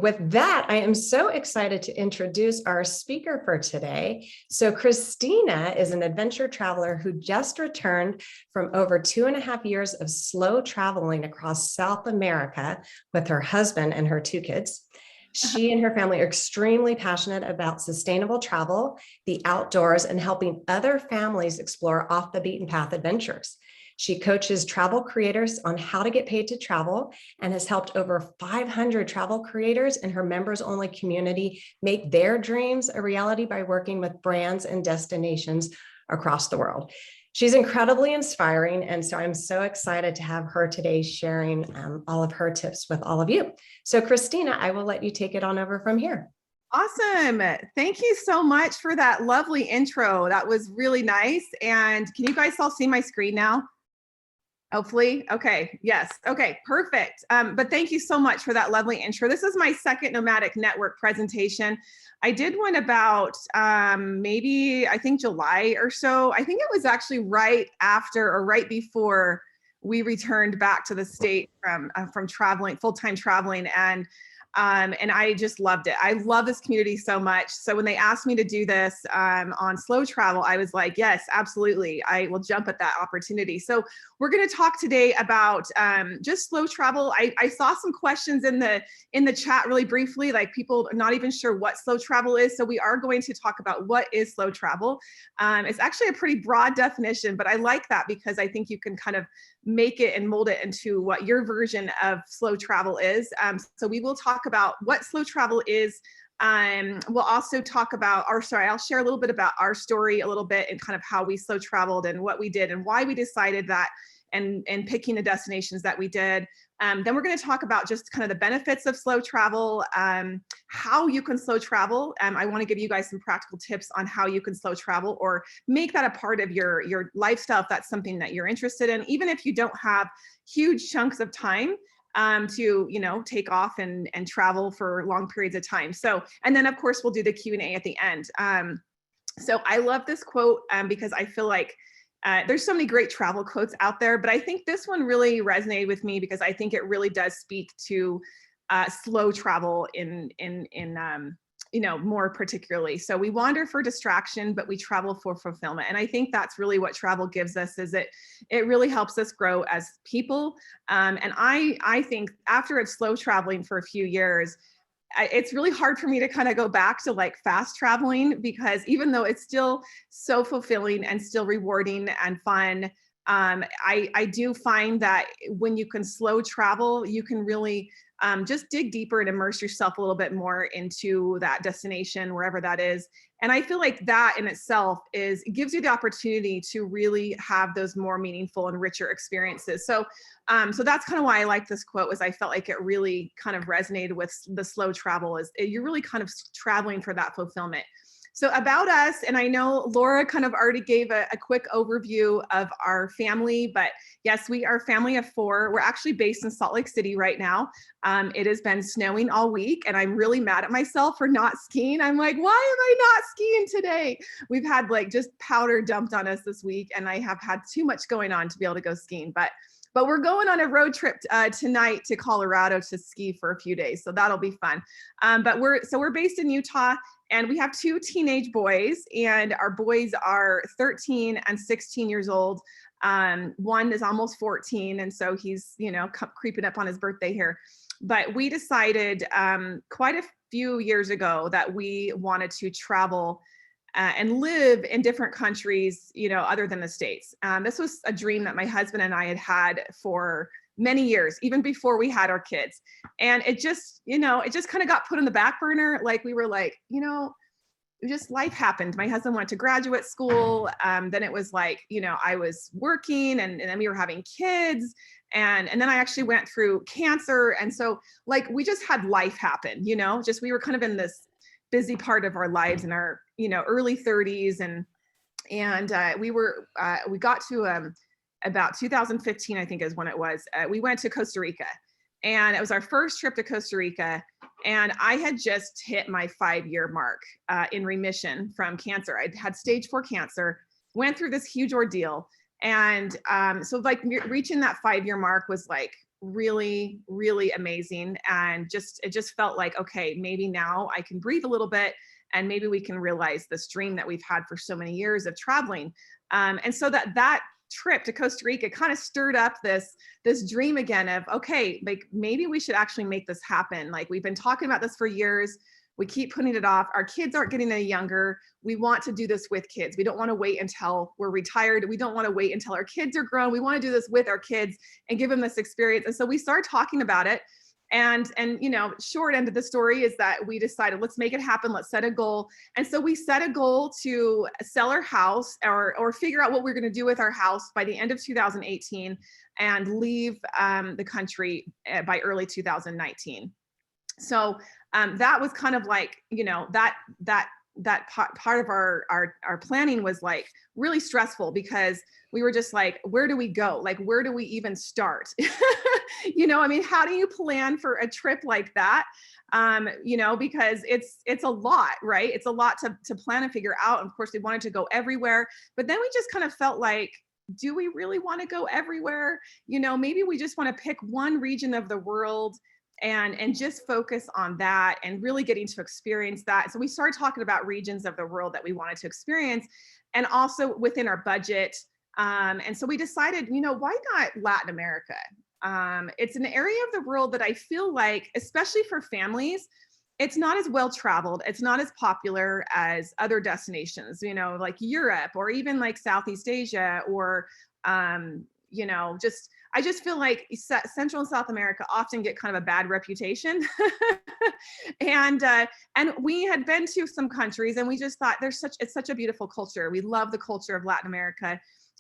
with that, I am so excited to introduce our speaker for today. So Christina is an adventure traveler who just returned from over 2.5 years of slow traveling across South America with her husband and her 2 kids. She and her family are extremely passionate about sustainable travel, the outdoors, and helping other families explore off the beaten path adventures. She coaches travel creators on how to get paid to travel and has helped over 500 travel creators in her members-only community make their dreams a reality by working with brands and destinations across the world. She's incredibly inspiring, and so I'm so excited to have her today sharing all of her tips with all of you. So Christina, I will let you take it on over from here. Awesome. Thank you so much for that lovely intro. That was really nice. And can you guys all see my screen now? Hopefully. Okay. Yes. Okay. Perfect. But thank you so much for that lovely intro. This is my second Nomadic Network presentation. I did one about maybe, I think July or so. I think it was actually right after or right before we returned back to the state from traveling, full-time traveling. And I just loved it. I love this community so much. So when they asked me to do this on slow travel, I was like, yes, absolutely. I will jump at that opportunity. So we're going to talk today about just slow travel. I saw some questions in the chat really briefly, like people are not even sure what slow travel is. So we are going to talk about what is slow travel. It's actually a pretty broad definition, but I like that because I think you can kind of make it and mold it into what your version of slow travel is. So we will talk about what slow travel is. We'll also talk about I'll share a little bit about our story a little bit and kind of how we slow traveled and what we did and why we decided that and picking the destinations that we did. Then we're going to talk about just kind of the benefits of slow travel, how you can slow travel. I want to give you guys some practical tips on how you can slow travel or make that a part of your lifestyle if that's something that you're interested in, even if you don't have huge chunks of time to take off and travel for long periods of time. So, and then of course we'll do the Q&A at the end. So I love this quote because I feel like there's so many great travel quotes out there, but I think this one really resonated with me because I think it really does speak to slow travel in more particularly. So we wander for distraction, but we travel for fulfillment. And I think that's really what travel gives us, is it really helps us grow as people. And I think after slow traveling for a few years, it's really hard for me to kind of go back to like fast traveling, because even though it's still so fulfilling and still rewarding and fun, I do find that when you can slow travel, you can really just dig deeper and immerse yourself a little bit more into that destination, wherever that is. And I feel like that in itself it gives you the opportunity to really have those more meaningful and richer experiences. So that's kind of why I like this quote, was I felt like it really kind of resonated with the slow travel, is you're really kind of traveling for that fulfillment. So about us, and I know Laura kind of already gave a quick overview of our family, but yes, we are a family of 4. We're actually based in Salt Lake City right now. It has been snowing all week, and I'm really mad at myself for not skiing. I'm like, why am I not skiing today? We've had like just powder dumped on us this week, and I have had too much going on to be able to go skiing. But we're going on a road trip tonight to Colorado to ski for a few days, so that'll be fun. But we're based in Utah, and we have 2 teenage boys, and our boys are 13 and 16 years old. One is almost 14, and so he's creeping up on his birthday here. But we decided quite a few years ago that we wanted to travel and live in different countries, other than the States. This was a dream that my husband and I had had for many years, even before we had our kids. And it just kind of got put on the back burner. Like we were like, just life happened. My husband went to graduate school. Then it was like, I was working and then we were having kids. And then I actually went through cancer. And so like, we just had life happen, we were kind of in this busy part of our lives in our, early 30s. And we got to about 2015, I think is when it was. We went to Costa Rica, and it was our first trip to Costa Rica. And I had just hit my 5-year mark in remission from cancer. I'd had stage 4 cancer, went through this huge ordeal. And so like reaching that 5-year mark was like really, really amazing. And it just felt like, okay, maybe now I can breathe a little bit and maybe we can realize this dream that we've had for so many years of traveling. And so that trip to Costa Rica kind of stirred up this dream again of, okay, like maybe we should actually make this happen. Like we've been talking about this for years. We keep putting it off. Our kids aren't getting any younger. We want to do this with kids. We don't want to wait until we're retired. We don't want to wait until our kids are grown. We want to do this with our kids and give them this experience. And so we started talking about it. And you know, short end of the story is that we decided, let's make it happen. Let's set a goal. And so we set a goal to sell our house or figure out what we're going to do with our house by the end of 2018 and leave the country by early 2019. So that was kind of like, you know, that part of our planning was like really stressful because we were just like, where do we go? Like, where do we even start? You know, I mean, how do you plan for a trip like that? You know, because it's a lot, right? It's a lot to plan and figure out. Of course, we wanted to go everywhere, but then we just kind of felt like, do we really want to go everywhere? You know, maybe we just want to pick one region of the world and just focus on that and really getting to experience that. So we started talking about regions of the world that we wanted to experience and also within our budget. And so we decided, you know, why not Latin America? It's an area of the world that I feel like, especially for families, it's not as well traveled. It's not as popular as other destinations, you know, like Europe or even like Southeast Asia or, you know, I just feel like Central and South America often get kind of a bad reputation. And we had been to some countries and we just thought it's such a beautiful culture. We love the culture of Latin America.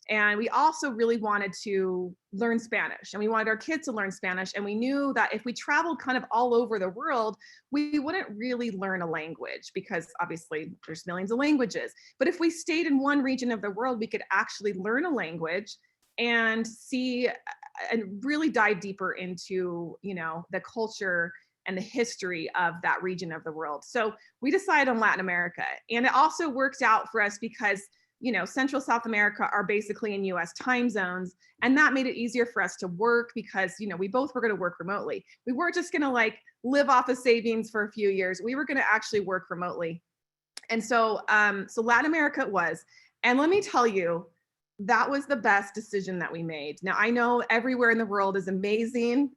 And we also really wanted to learn Spanish and we wanted our kids to learn Spanish. And we knew that if we traveled kind of all over the world, we wouldn't really learn a language because obviously there's millions of languages. But if we stayed in one region of the world, we could actually learn a language and see and really dive deeper into, you know, the culture and the history of that region of the world. So we decided on Latin America. And it also worked out for us because, you know, Central South America are basically in US time zones. And that made it easier for us to work because, you know, we both were going to work remotely. We weren't just going to like live off of savings for a few years. We were going to actually work remotely. And so, so Latin America it was. And let me tell you, that was the best decision that we made. Now, I know everywhere in the world is amazing.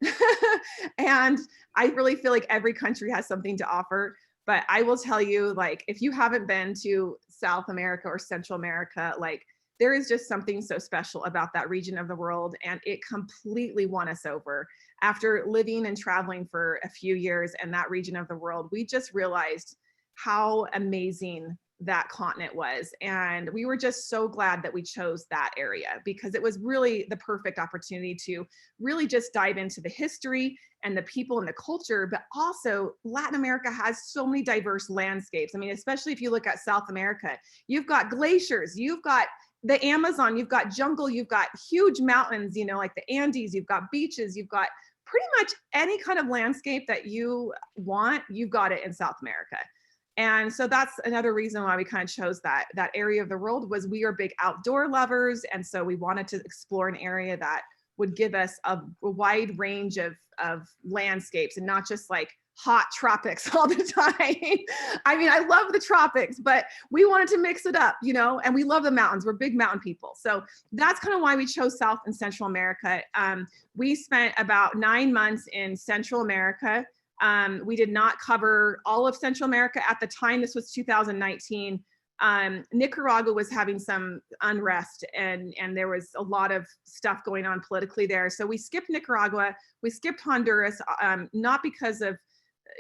And I really feel like every country has something to offer. But I will tell you, like, if you haven't been to South America or Central America, like, there is just something so special about that region of the world. And it completely won us over. After living and traveling for a few years in that region of the world, we just realized how amazing that continent was. And we were just so glad that we chose that area because it was really the perfect opportunity to really just dive into the history and the people and the culture. But also Latin America has so many diverse landscapes. I mean, especially if you look at South America, you've got glaciers, you've got the Amazon, you've got jungle, you've got huge mountains, you know, like the Andes, you've got beaches, you've got pretty much any kind of landscape that you want, you've got it in South America. And so that's another reason why we kind of chose that area of the world was we are big outdoor lovers. And so we wanted to explore an area that would give us a wide range of landscapes and not just like hot tropics all the time. I mean, I love the tropics, but we wanted to mix it up, you know, and we love the mountains. We're big mountain people. So that's kind of why we chose South and Central America. We spent about 9 months in Central America. We did not cover all of Central America at the time. This was 2019. Nicaragua was having some unrest and there was a lot of stuff going on politically there. So we skipped Nicaragua, we skipped Honduras, not because of,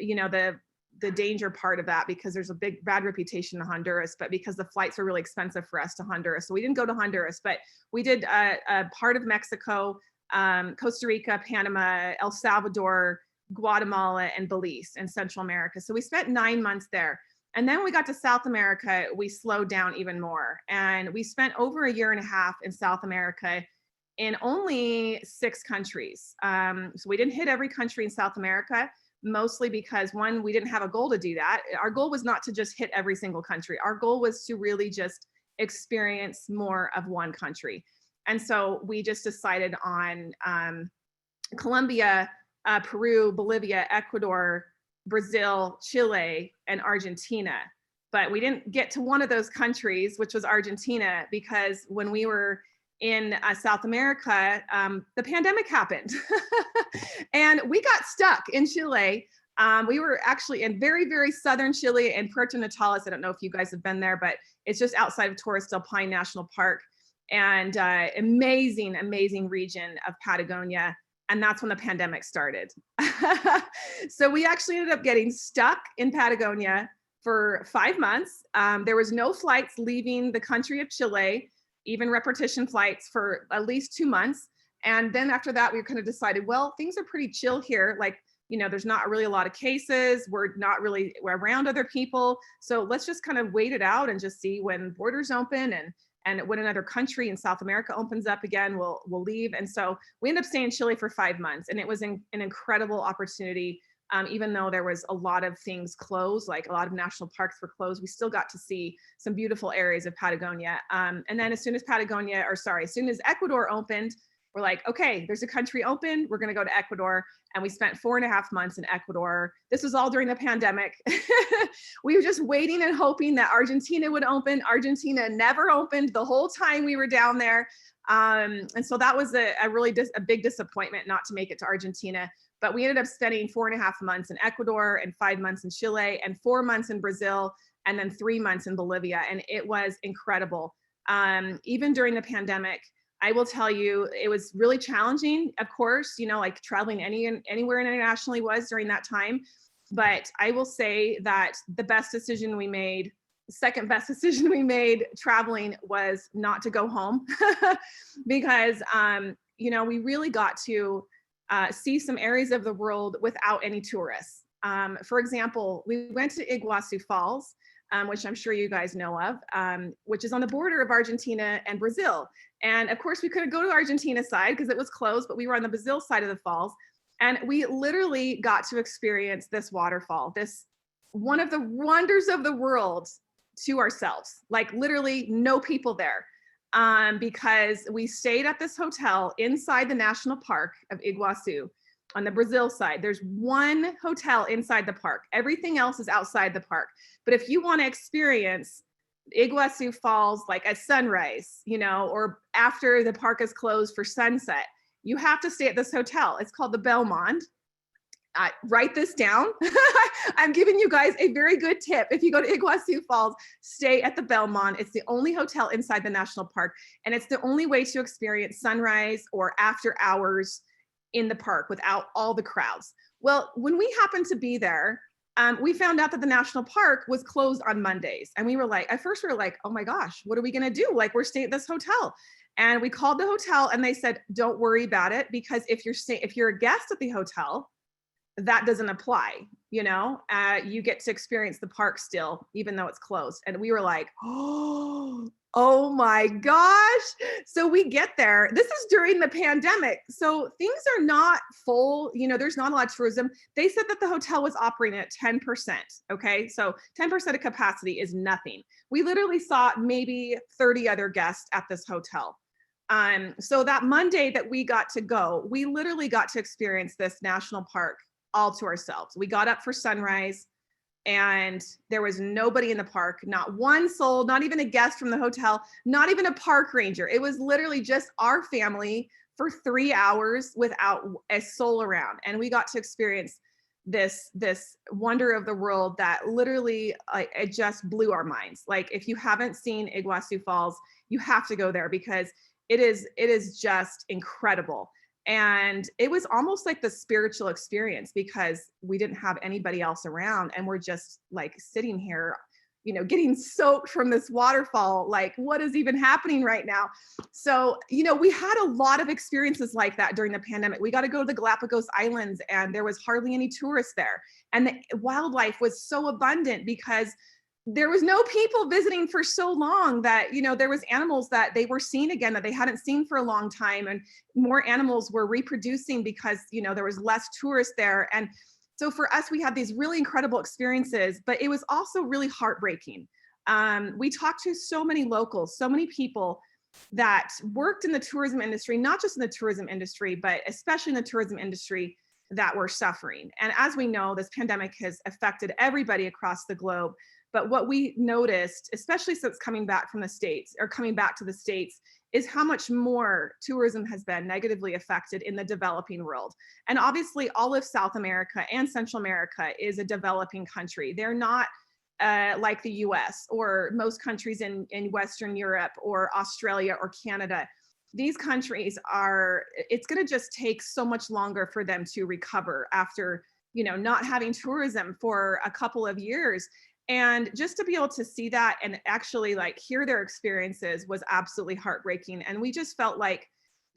you know, the danger part of that, because there's a bad reputation in Honduras, but because the flights were really expensive for us to Honduras. So we didn't go to Honduras, but we did a part of Mexico, Costa Rica, Panama, El Salvador, Guatemala, and Belize in Central America. So we spent 9 months there. And then we got to South America, we slowed down even more. And we spent over 1.5 years in South America in only 6 countries. So we didn't hit every country in South America, mostly because one, we didn't have a goal to do that. Our goal was not to just hit every single country. Our goal was to really just experience more of one country. And so we just decided on Colombia, Peru, Bolivia, Ecuador, Brazil, Chile, and Argentina. But we didn't get to one of those countries, which was Argentina, because when we were in South America, the pandemic happened. And we got stuck in Chile. We were actually in very, very southern Chile and Puerto Natales. I don't know if you guys have been there, but it's just outside of Torres del Paine National Park. And amazing, amazing region of Patagonia. And that's when the pandemic started. So we actually ended up getting stuck in Patagonia for 5 months. There was no flights leaving the country of Chile, even repetition flights, for at least 2 months. And then after that, we kind of decided, well, things are pretty chill here. Like, you know, there's not really a lot of cases. We're around other people. So let's just kind of wait it out and just see when borders open, and when another country in South America opens up again, we'll leave. And so we ended up staying in Chile for 5 months, and it was an incredible opportunity. Even though there was a lot of things closed, like a lot of national parks were closed, we still got to see some beautiful areas of Patagonia. And then as soon as Ecuador opened, we're like, okay, there's a country open, we're gonna go to Ecuador. And we spent 4.5 months in Ecuador. This was all during the pandemic. We were just waiting and hoping that Argentina would open. Argentina never opened the whole time we were down there. And so that was a big disappointment not to make it to Argentina. But we ended up spending 4.5 months in Ecuador and 5 months in Chile and 4 months in Brazil and then 3 months in Bolivia. And it was incredible. Even during the pandemic, I will tell you, it was really challenging, of course, you know, like traveling anywhere internationally was during that time. But I will say that the second best decision we made traveling was not to go home because, you know, we really got to see some areas of the world without any tourists. For example, we went to Iguazu Falls, which I'm sure you guys know of, which is on the border of Argentina and Brazil. And of course, we couldn't go to the Argentina side because it was closed, but we were on the Brazil side of the falls. And we literally got to experience this waterfall, this one of the wonders of the world, to ourselves. Like literally no people there, because we stayed at this hotel inside the national park of Iguazu on the Brazil side. There's one hotel inside the park. Everything else is outside the park. But if you want to experience Iguazu Falls like at sunrise, you know, or after the park is closed for sunset, you have to stay at this hotel. It's called the Belmond. Write this down. I'm giving you guys a very good tip. If you go to Iguazu Falls, stay at the Belmond. It's the only hotel inside the national park, and it's the only way to experience sunrise or after hours in the park without all the crowds. Well, when we happened to be there, we found out that the national park was closed on Mondays. And we were like, at first we were like, oh my gosh, what are we gonna do? Like, we're staying at this hotel. And we called the hotel and they said, don't worry about it, because if you're a guest at the hotel, that doesn't apply, you know, you get to experience the park still, even though it's closed. And we were like, oh my gosh. So we get there. This is during the pandemic. So things are not full, you know, there's not a lot of tourism. They said that the hotel was operating at 10%. Okay. So 10% of capacity is nothing. We literally saw maybe 30 other guests at this hotel. So that Monday that we got to go, we literally got to experience this national park all to ourselves. We got up for sunrise and there was nobody in the park, not one soul, not even a guest from the hotel, not even a park ranger. It was literally just our family for 3 hours without a soul around. And we got to experience this wonder of the world that literally it just blew our minds. Like, if you haven't seen Iguazu Falls, you have to go there because it is just incredible. And it was almost like the spiritual experience because we didn't have anybody else around and we're just like sitting here, you know, getting soaked from this waterfall. Like, what is even happening right now? So, you know, we had a lot of experiences like that during the pandemic. We got to go to the Galapagos Islands and there was hardly any tourists there. And the wildlife was so abundant because there was no people visiting for so long that, you know, there was animals that they were seeing again that they hadn't seen for a long time, and more animals were reproducing because, you know, there was less tourists there. And so for us, we had these really incredible experiences, but it was also really heartbreaking. We talked to so many locals, so many people that worked in the tourism industry, not just in the tourism industry, but especially in the tourism industry, that were suffering. And as we know, this pandemic has affected everybody across the globe. But what we noticed, especially since coming back from the States or coming back to the States, is how much more tourism has been negatively affected in the developing world. And obviously all of South America and Central America is a developing country. They're not like the US or most countries in Western Europe or Australia or Canada. These countries are, it's going to just take so much longer for them to recover after, not having tourism for a couple of years. And just to be able to see that and actually like hear their experiences was absolutely heartbreaking. And we just felt like,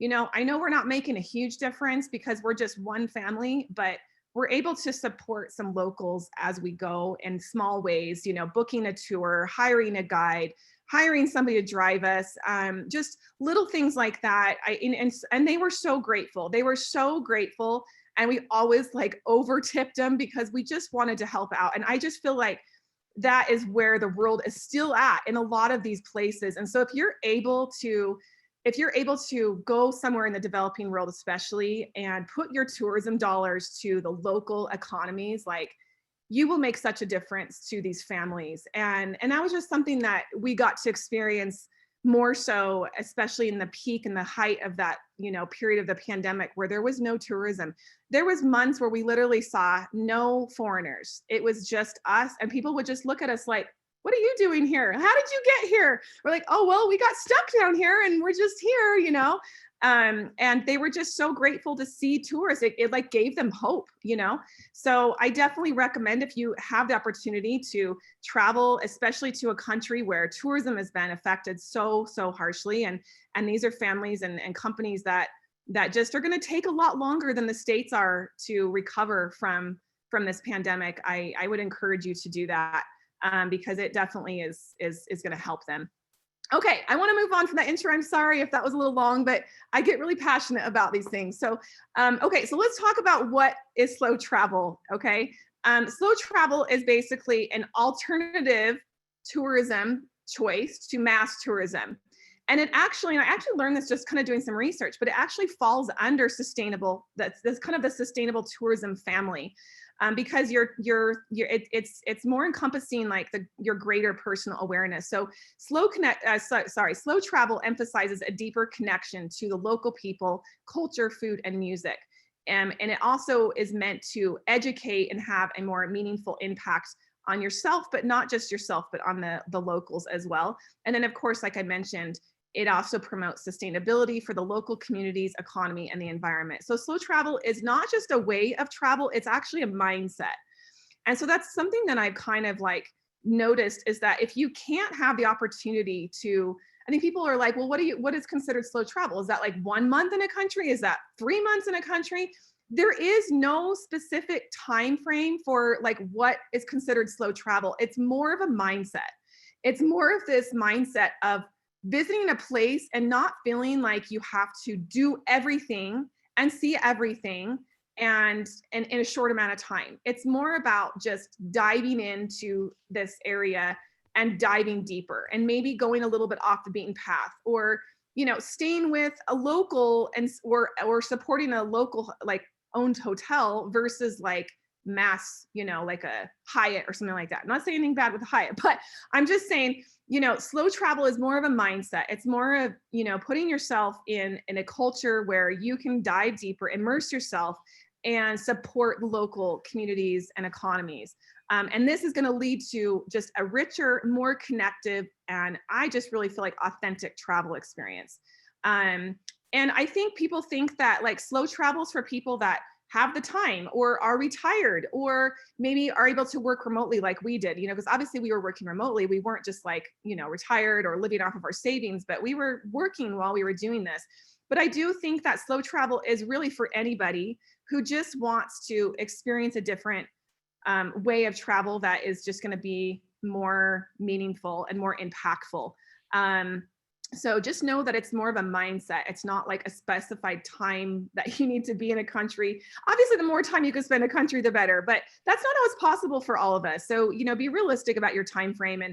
I know we're not making a huge difference because we're just one family, but we're able to support some locals as we go in small ways, booking a tour, hiring a guide, hiring somebody to drive us, just little things like that. And they were so grateful. They were so grateful. And we always like over tipped them because we just wanted to help out. And I just feel like that is where the world is still at in a lot of these places. And so if you're able to go somewhere in the developing world, especially, and put your tourism dollars to the local economies, like you will make such a difference to these families. And that was just something that we got to experience more so, especially in the peak and the height of that, period of the pandemic where there was no tourism. There was months where we literally saw no foreigners. It was just us, and people would just look at us like, what are you doing here? How did you get here? We're like, oh, well, we got stuck down here and we're just here, and they were just so grateful to see tourists. It like gave them hope, So I definitely recommend, if you have the opportunity to travel, especially to a country where tourism has been affected so harshly. And these are families and companies that just are going to take a lot longer than the States are to recover from this pandemic. I would encourage you to do that. Because it definitely is going to help them. Okay, I want to move on from that intro. I'm sorry if that was a little long, but I get really passionate about these things. So, okay, so let's talk about what is slow travel. Okay, slow travel is basically an alternative tourism choice to mass tourism. And I actually learned this just kind of doing some research, but it actually falls under sustainable. That's kind of the sustainable tourism family. Because it's more encompassing like your greater personal awareness. So slow travel emphasizes a deeper connection to the local people, culture, food, and music. And it also is meant to educate and have a more meaningful impact on yourself, but not just yourself, but on the locals as well. And then of course, like I mentioned, it also promotes sustainability for the local communities, economy, and the environment. So slow travel is not just a way of travel, it's actually a mindset. And so that's something that I've kind of like noticed, is that if you can't have the opportunity to, I think people are like, well, what is considered slow travel? Is that like 1 month in a country? Is that 3 months in a country? There is no specific time frame for like what is considered slow travel. It's more of a mindset. It's more of this mindset of visiting a place and not feeling like you have to do everything and see everything and in a short amount of time. It's more about just diving into this area and diving deeper and maybe going a little bit off the beaten path, or staying with a local and or supporting a local like owned hotel versus like mass, like a Hyatt or something like that. I'm not saying anything bad with a Hyatt, but I'm just saying, slow travel is more of a mindset. It's more of, putting yourself in a culture where you can dive deeper, immerse yourself, and support local communities and economies. And this is going to lead to just a richer, more connective, and I just really feel like authentic travel experience. And I think people think that like slow travel is for people that have the time or are retired or maybe are able to work remotely like we did, because obviously we were working remotely. We weren't just like, retired or living off of our savings, but we were working while we were doing this. But I do think that slow travel is really for anybody who just wants to experience a different way of travel that is just going to be more meaningful and more impactful. So just know that it's more of a mindset. It's not like a specified time that you need to be in a country. Obviously, the more time you can spend in a country, the better, but that's not always possible for all of us. So, be realistic about your time frame,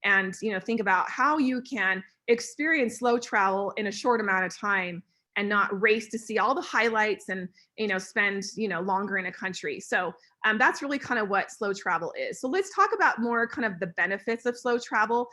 and think about how you can experience slow travel in a short amount of time and not race to see all the highlights and spend longer in a country. So that's really kind of what slow travel is. So let's talk about more kind of the benefits of slow travel.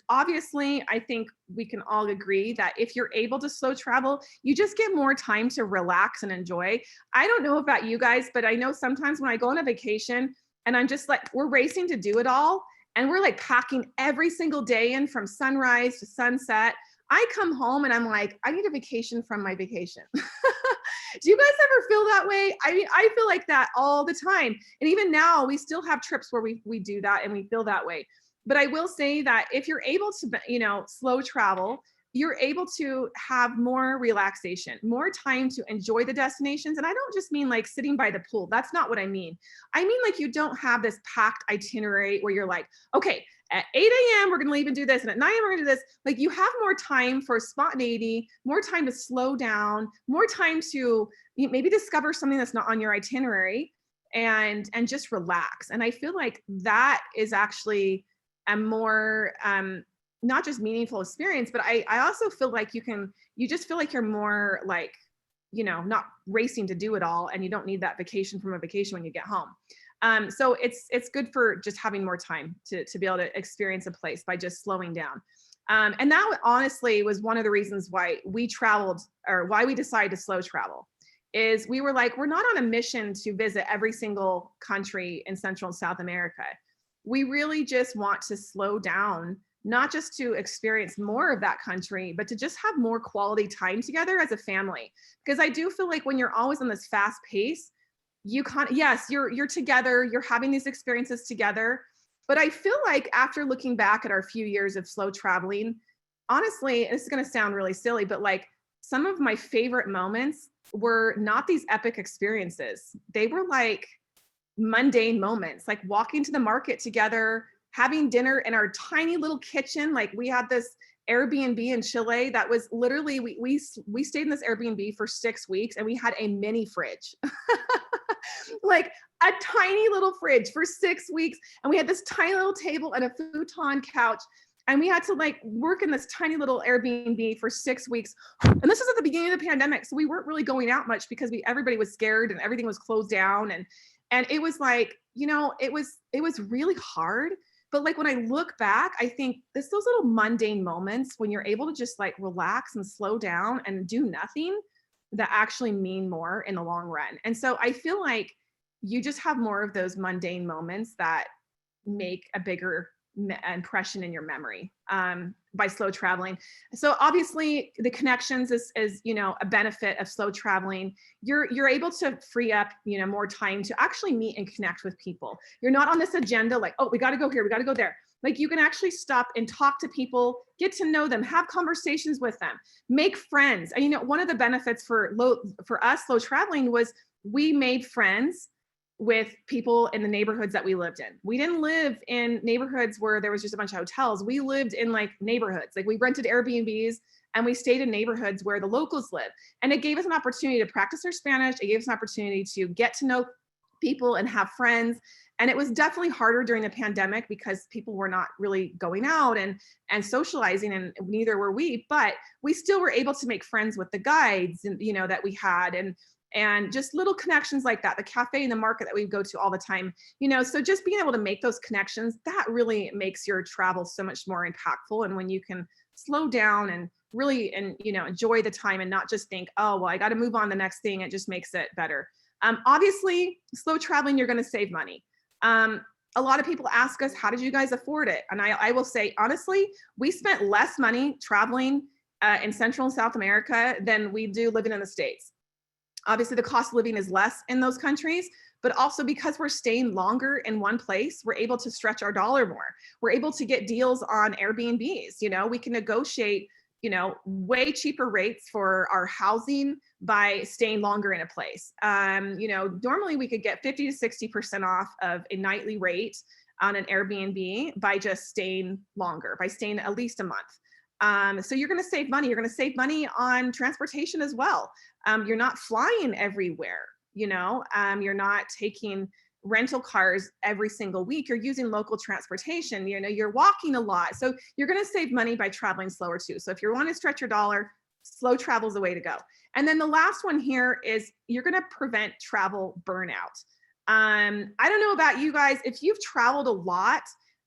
Obviously, I think we can all agree that if you're able to slow travel, you just get more time to relax and enjoy. I don't know about you guys, but I know sometimes when I go on a vacation and I'm just like, we're racing to do it all, and we're like packing every single day in from sunrise to sunset. I come home and I'm like, I need a vacation from my vacation. Do you guys ever feel that way? I mean, I feel like that all the time. And even now, we still have trips where we do that and we feel that way. But I will say that if you're able to, slow travel, you're able to have more relaxation, more time to enjoy the destinations. And I don't just mean like sitting by the pool. That's not what I mean. I mean, like, you don't have this packed itinerary where you're like, okay, at 8 a.m., we're going to leave and do this. And at 9 a.m., we're going to do this. Like, you have more time for spontaneity, more time to slow down, more time to maybe discover something that's not on your itinerary, and just relax. And I feel like that is actually a more, not just meaningful experience, but I also feel like you just feel like you're more like, not racing to do it all, and you don't need that vacation from a vacation when you get home. So it's good for just having more time to be able to experience a place by just slowing down. And that honestly was one of the reasons why we traveled, or why we decided to slow travel, is we were like, we're not on a mission to visit every single country in Central and South America. We really just want to slow down, not just to experience more of that country, but to just have more quality time together as a family. Because I do feel like when you're always on this fast pace, you can't, yes, you're together, you're having these experiences together. But I feel like after looking back at our few years of slow traveling, honestly, this is going to sound really silly, but like, some of my favorite moments were not these epic experiences. They were like mundane moments, like walking to the market together, having dinner in our tiny little kitchen. Like, we had this Airbnb in Chile that was literally, we stayed in this Airbnb for 6 weeks, and we had a mini fridge. Like a tiny little fridge for 6 weeks. And we had this tiny little table and a futon couch. And we had to like work in this tiny little Airbnb for 6 weeks. And this was at the beginning of the pandemic. So we weren't really going out much because everybody was scared and everything was closed down. And it was like, it was really hard. But like, when I look back, I think those little mundane moments when you're able to just like relax and slow down and do nothing, that actually mean more in the long run. And so I feel like you just have more of those mundane moments that make a bigger impression in your memory by slow traveling. So obviously the connections is a benefit of slow traveling. You're able to free up more time to actually meet and connect with people. You're not on this agenda like, oh, we got to go here, we got to go there. Like, you can actually stop and talk to people, get to know them, have conversations with them, make friends. And one of the benefits for us slow traveling was we made friends with people in the neighborhoods that we lived in. We didn't live in neighborhoods where there was just a bunch of hotels. We lived in like neighborhoods. Like, we rented Airbnbs and we stayed in neighborhoods where the locals live. And it gave us an opportunity to practice our Spanish. It gave us an opportunity to get to know people and have friends. And it was definitely harder during the pandemic because people were not really going out and socializing, and neither were we, but we still were able to make friends with the guides and that we had, and just little connections like that, the cafe and the market that we go to all the time, so just being able to make those connections, that really makes your travel so much more impactful. And when you can slow down and really, enjoy the time and not just think, oh, well, I got to move on to the next thing, it just makes it better. Obviously, slow traveling, you're going to save money. A lot of people ask us, how did you guys afford it? And I will say, honestly, we spent less money traveling in Central and South America than we do living in the States. Obviously, the cost of living is less in those countries, but also because we're staying longer in one place, we're able to stretch our dollar more. We're able to get deals on Airbnbs. We can negotiate, way cheaper rates for our housing by staying longer in a place. Normally we could get 50 to 60% off of a nightly rate on an Airbnb by just staying longer, by staying at least a month. So you're going to save money. You're going to save money on transportation as well. You're not flying everywhere, you're not taking rental cars every single week. You're using local transportation, you're walking a lot. So you're going to save money by traveling slower too. So if you want to stretch your dollar, slow travel is the way to go. And then the last one here is you're going to prevent travel burnout. I don't know about you guys, if you've traveled a lot,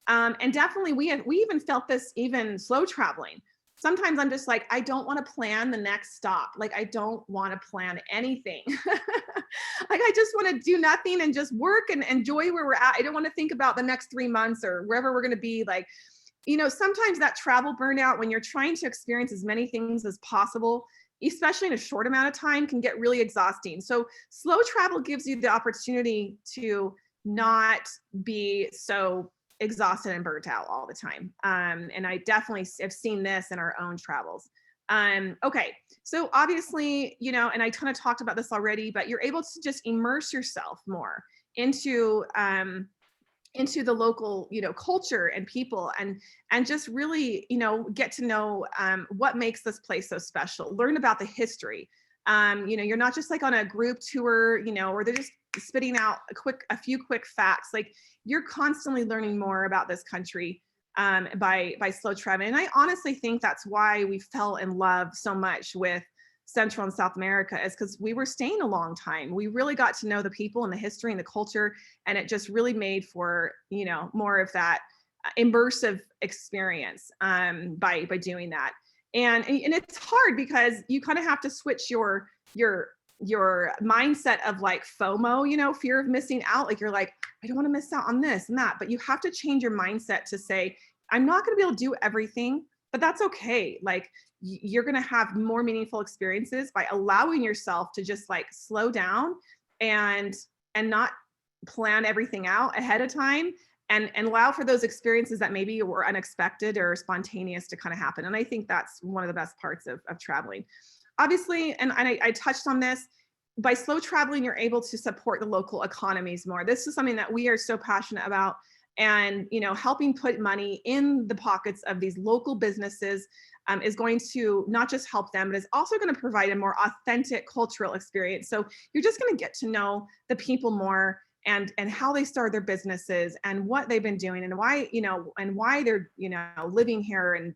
and definitely we even felt this even slow traveling. Sometimes I'm just like, I don't want to plan the next stop. Like, I don't want to plan anything. Like, I just want to do nothing and just work and enjoy where we're at. I don't want to think about the next 3 months or wherever we're going to be. Like, sometimes that travel burnout, when you're trying to experience as many things as possible, especially in a short amount of time, can get really exhausting. So slow travel gives you the opportunity to not be so exhausted and burnt out all the time. And I definitely have seen this in our own travels. Okay, so obviously, and I kind of talked about this already, but you're able to just immerse yourself more into the local, culture and people, and just really, get to know what makes this place so special. Learn about the history. You're not just like on a group tour, or they're just spitting out a few quick facts. Like, you're constantly learning more about this country by slow traveling. And I honestly think that's why we fell in love so much with Central and South America, is because we were staying a long time. We really got to know the people and the history and the culture, and it just really made for, more of that immersive experience by doing that. And it's hard because you kind of have to switch your mindset of like FOMO, fear of missing out. Like, you're like, I don't want to miss out on this and that, but you have to change your mindset to say, I'm not going to be able to do everything, but that's okay. Like, you're going to have more meaningful experiences by allowing yourself to just like slow down and not plan everything out ahead of time, and allow for those experiences that maybe were unexpected or spontaneous to kind of happen. And I think that's one of the best parts of traveling. Obviously, and I touched on this, by slow traveling, you're able to support the local economies more. This is something that we are so passionate about, and helping put money in the pockets of these local businesses is going to not just help them, but is also going to provide a more authentic cultural experience. So you're just going to get to know the people more, and how they start their businesses, and what they've been doing, and why they're living here, and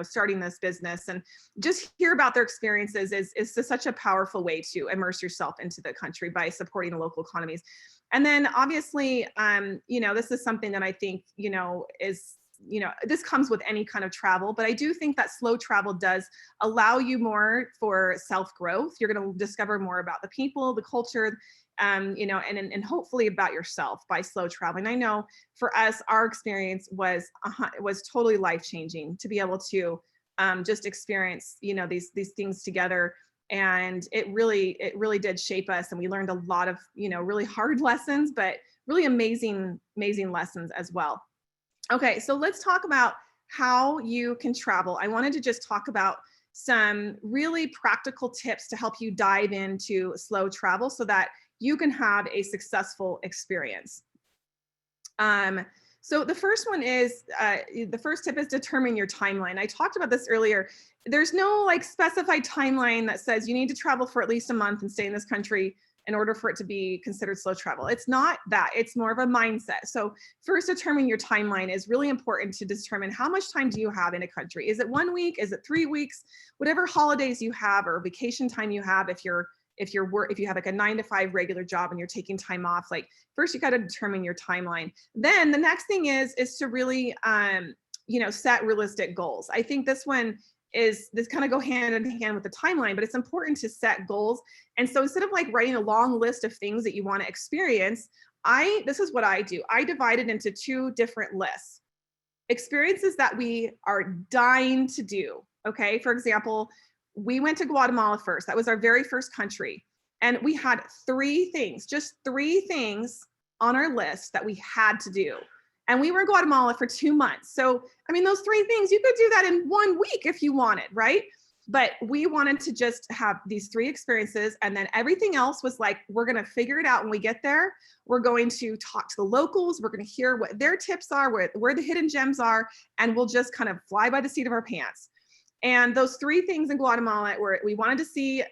starting this business, and just hear about their experiences is such a powerful way to immerse yourself into the country by supporting the local economies. And then obviously, this is something that I think, is, this comes with any kind of travel, but I do think that slow travel does allow you more for self-growth. You're going to discover more about the people, the culture, and hopefully about yourself by slow traveling. I know for us, our experience was totally life-changing to be able to just experience, these things together. And it really did shape us. And we learned a lot of, really hard lessons, but really amazing lessons as well. Okay, so let's talk about how you can travel. I wanted to just talk about some really practical tips to help you dive into slow travel so that you can have a successful experience. So the first one is, the first tip is determine your timeline. I talked about this earlier. There's no like specified timeline that says you need to travel for at least a month and stay in this country in order for it to be considered slow travel. It's not that, it's more of a mindset. So first, determine your timeline is really important to determine how much time do you have in a country. Is it 1 week? Is it 3 weeks? Whatever holidays you have or vacation time you have, if you have like a 9-to-5 regular job and you're taking time off, like first you got to determine your timeline. Then the next thing is to really, set realistic goals. I think this kind of go hand in hand with the timeline, but it's important to set goals. And so instead of like writing a long list of things that you want to experience, this is what I do. I divide it into 2 different lists. Experiences that we are dying to do. Okay. For example, we went to Guatemala first. That was our very first country. And we had 3 things, just 3 things on our list that we had to do. And we were in Guatemala for 2 months. So, I mean, those 3 things, you could do that in 1 week if you wanted, right? But we wanted to just have these 3 experiences. And then everything else was like, we're going to figure it out when we get there. We're going to talk to the locals. We're going to hear what their tips are, where the hidden gems are, and we'll just kind of fly by the seat of our pants. And those three things in Guatemala were, we wanted to see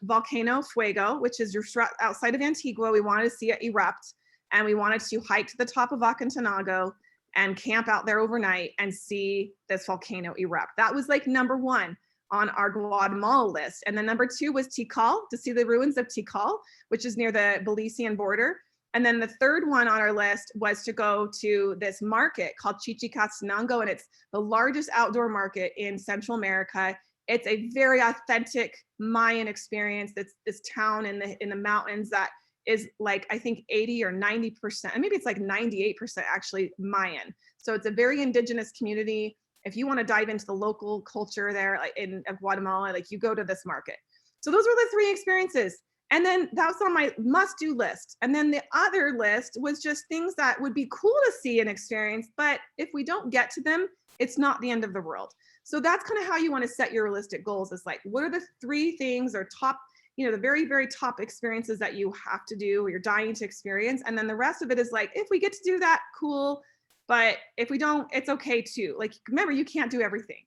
Volcano Fuego, which is outside of Antigua. We wanted to see it erupt, and we wanted to hike to the top of Acantonago and camp out there overnight and see this volcano erupt. That was like number one on our Guatemala list. And then number two was Tikal, to see the ruins of Tikal, which is near the Belizean border. And then the third one on our list was to go to this market called Chichicastenango, and it's the largest outdoor market in Central America. It's a very authentic Mayan experience. That's this town in the mountains that is like, I think 80 or 90%, and maybe it's like 98% actually Mayan. So it's a very indigenous community. If you want to dive into the local culture there, like in Guatemala, like you go to this market. So those were the three experiences. And then that was on my must-do list. And then the other list was just things that would be cool to see and experience, but if we don't get to them, it's not the end of the world. So that's kind of how you want to set your realistic goals. It's like, what are the three things or top, the very, very top experiences that you have to do or you're dying to experience? And then the rest of it is like, if we get to do that, cool. But if we don't, it's okay too. Like, remember, you can't do everything.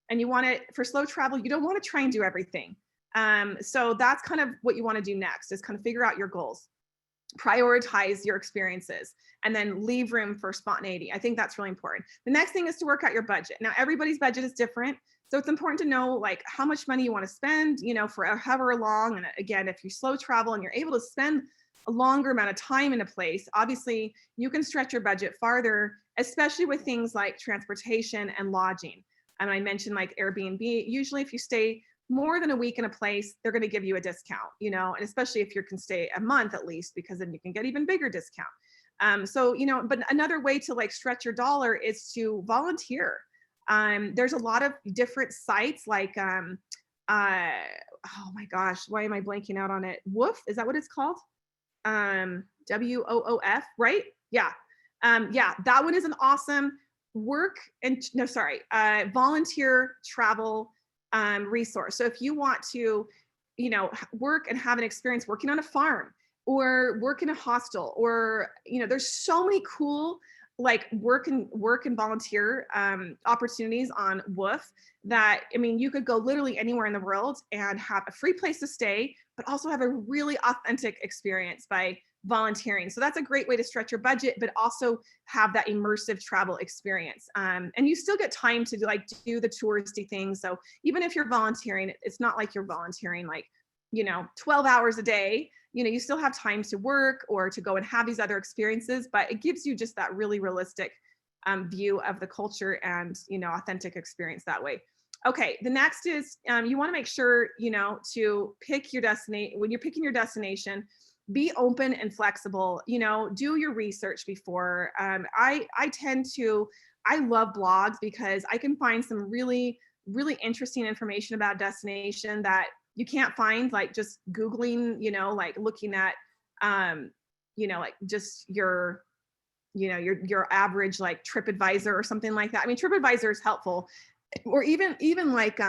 And you want it for slow travel, you don't want to try and do everything. So that's kind of what you want to do next, is kind of figure out your goals, prioritize your experiences, and then leave room for spontaneity. I think that's really important. The next thing is to work out your budget. Now, everybody's budget is different. So it's important to know like how much money you want to spend, for however long. And again, if you slow travel and you're able to spend a longer amount of time in a place, obviously you can stretch your budget farther, especially with things like transportation and lodging. And I mentioned like Airbnb. Usually if you stay more than a week in a place, they're going to give you a discount, and especially if you can stay a month at least, because then you can get even bigger discount. But another way to like stretch your dollar is to volunteer. There's a lot of different sites like, oh my gosh, why am I blanking out on it? Woof, is that what it's called? WOOF, right? Yeah. That one is an awesome volunteer travel resource. So if you want to, work and have an experience working on a farm or work in a hostel, or, there's so many cool like work and volunteer opportunities on Woof that, you could go literally anywhere in the world and have a free place to stay, but also have a really authentic experience by volunteering. So that's a great way to stretch your budget, but also have that immersive travel experience. And you still get time to do the touristy things. So even if you're volunteering, it's not like you're volunteering 12 hours a day. You still have time to work or to go and have these other experiences, but it gives you just that really realistic view of the culture and, authentic experience that way. Okay, the next is you want to make sure, to pick your destination. When you're picking your destination, be open and flexible, do your research before. I love blogs because I can find some really, really interesting information about destination that you can't find like just Googling, like looking at, like just your average like TripAdvisor or something like that. I mean, TripAdvisor is helpful. Or even like,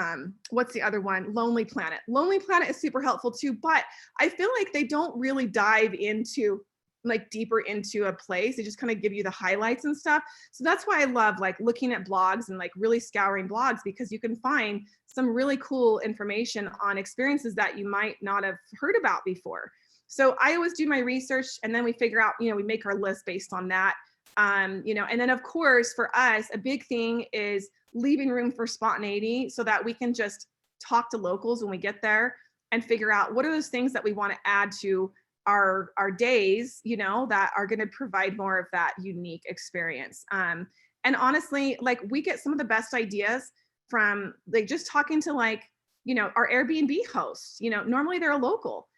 what's the other one? Lonely Planet. Lonely Planet is super helpful too, but I feel like they don't really dive into like deeper into a place. They just kind of give you the highlights and stuff. So that's why I love like looking at blogs and like really scouring blogs, because you can find some really cool information on experiences that you might not have heard about before. So I always do my research, and then we figure out, we make our list based on that. And then of course for us, a big thing is leaving room for spontaneity so that we can just talk to locals when we get there and figure out what are those things that we want to add to our days, that are going to provide more of that unique experience. And honestly, like we get some of the best ideas from like just talking to like, our Airbnb hosts, normally they're a local.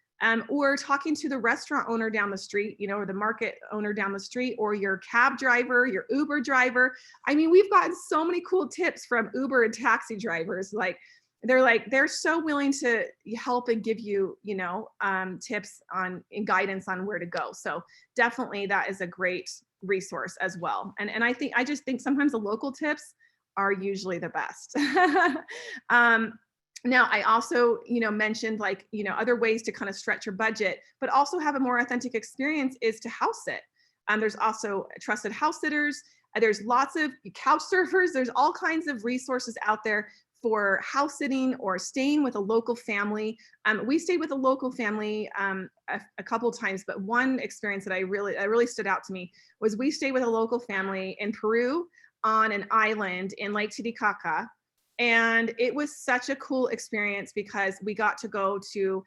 Or talking to the restaurant owner down the street, or the market owner down the street, or your cab driver, your Uber driver. I mean, we've gotten so many cool tips from Uber and taxi drivers. They're so willing to help and give you, tips on and guidance on where to go. So definitely that is a great resource as well. And I just think sometimes the local tips are usually the best. Now, I also, mentioned like, other ways to kind of stretch your budget, but also have a more authentic experience is to house sit. There's also trusted house sitters. There's lots of couch surfers. There's all kinds of resources out there for house sitting or staying with a local family. We stayed with a local family a couple times, but one experience that really stood out to me was we stayed with a local family in Peru on an island in Lake Titicaca. And it was such a cool experience because we got to go to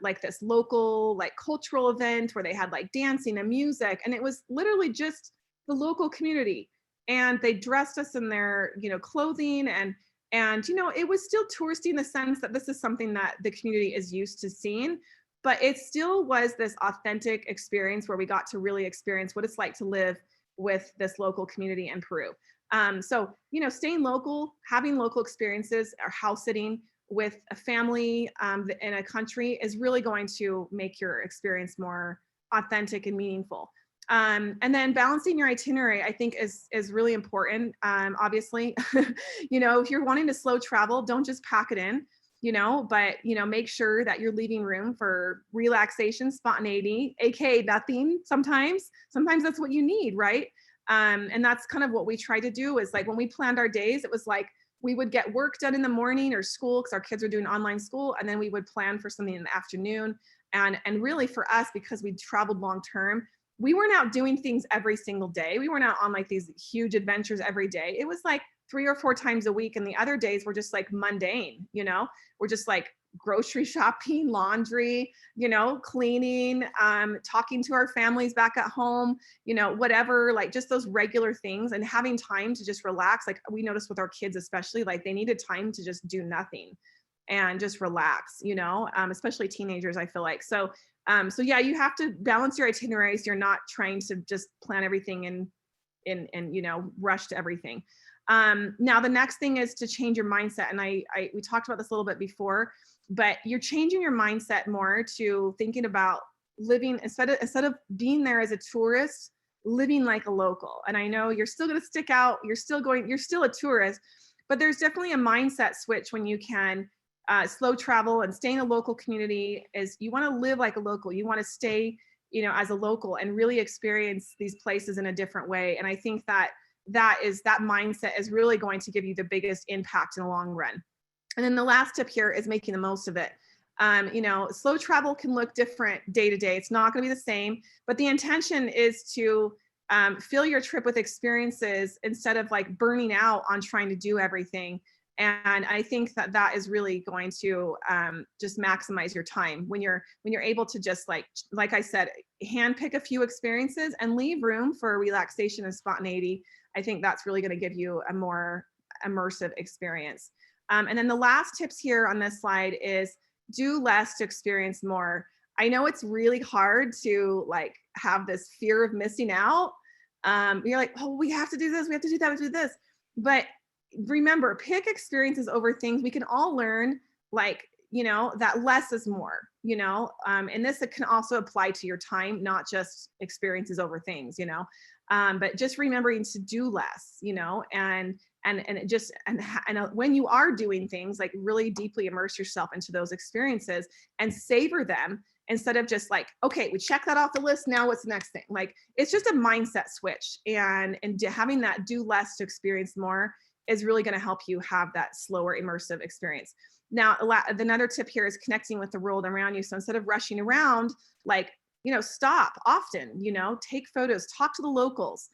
like this local like cultural event where they had like dancing and music, and it was literally just the local community, and they dressed us in their clothing, and it was still touristy in the sense that this is something that the community is used to seeing, but it still was this authentic experience where we got to really experience what it's like to live with this local community in Peru. So staying local, having local experiences, or house sitting with a family in a country is really going to make your experience more authentic and meaningful. And then balancing your itinerary, I think is really important. Obviously, if you're wanting to slow travel, don't just pack it in, but make sure that you're leaving room for relaxation, spontaneity, aka nothing. Sometimes that's what you need, right? And that's kind of what we try to do. Is like when we planned our days, it was like we would get work done in the morning or school because our kids are doing online school, and then we would plan for something in the afternoon. And really for us, because we traveled long term, we weren't out doing things every single day. We weren't out on like these huge adventures every day. It was like 3 or 4 times a week, and the other days were just like mundane. We're just like grocery shopping, laundry, cleaning, talking to our families back at home, whatever, like just those regular things, and having time to just relax. Like we noticed with our kids, especially, like they needed time to just do nothing and just relax, especially teenagers, I feel like. So yeah, you have to balance your itineraries. You're not trying to just plan everything and rush to everything. Now the next thing is to change your mindset. And we talked about this a little bit before, but you're changing your mindset more to thinking about living instead of being there as a tourist, living like a local. And I know you're still going to stick out. You're still a tourist, but there's definitely a mindset switch when you can slow travel and stay in a local community. Is you want to live like a local. You want to stay, as a local and really experience these places in a different way. And I think that mindset is really going to give you the biggest impact in the long run. And then the last tip here is making the most of it. Slow travel can look different day to day. It's not going to be the same, but the intention is to fill your trip with experiences instead of like burning out on trying to do everything. And I think that is really going to just maximize your time when you're able to just like I said, handpick a few experiences and leave room for relaxation and spontaneity. I think that's really going to give you a more immersive experience. And then the last tips here on this slide is do less to experience more. I know it's really hard to like have this fear of missing out. You're like, oh, we have to do this, we have to do that, we have to do this. But remember, pick experiences over things. We can all learn like, that less is more, and this can also apply to your time, not just experiences over things, but just remembering to do less, and when you are doing things, like really deeply immerse yourself into those experiences and savor them instead of just like, okay, we check that off the list. Now what's the next thing? Like, it's just a mindset switch, and having that do less to experience more is really going to help you have that slower immersive experience. Now, another tip here is connecting with the world around you. So instead of rushing around, like, stop often, take photos, talk to the locals,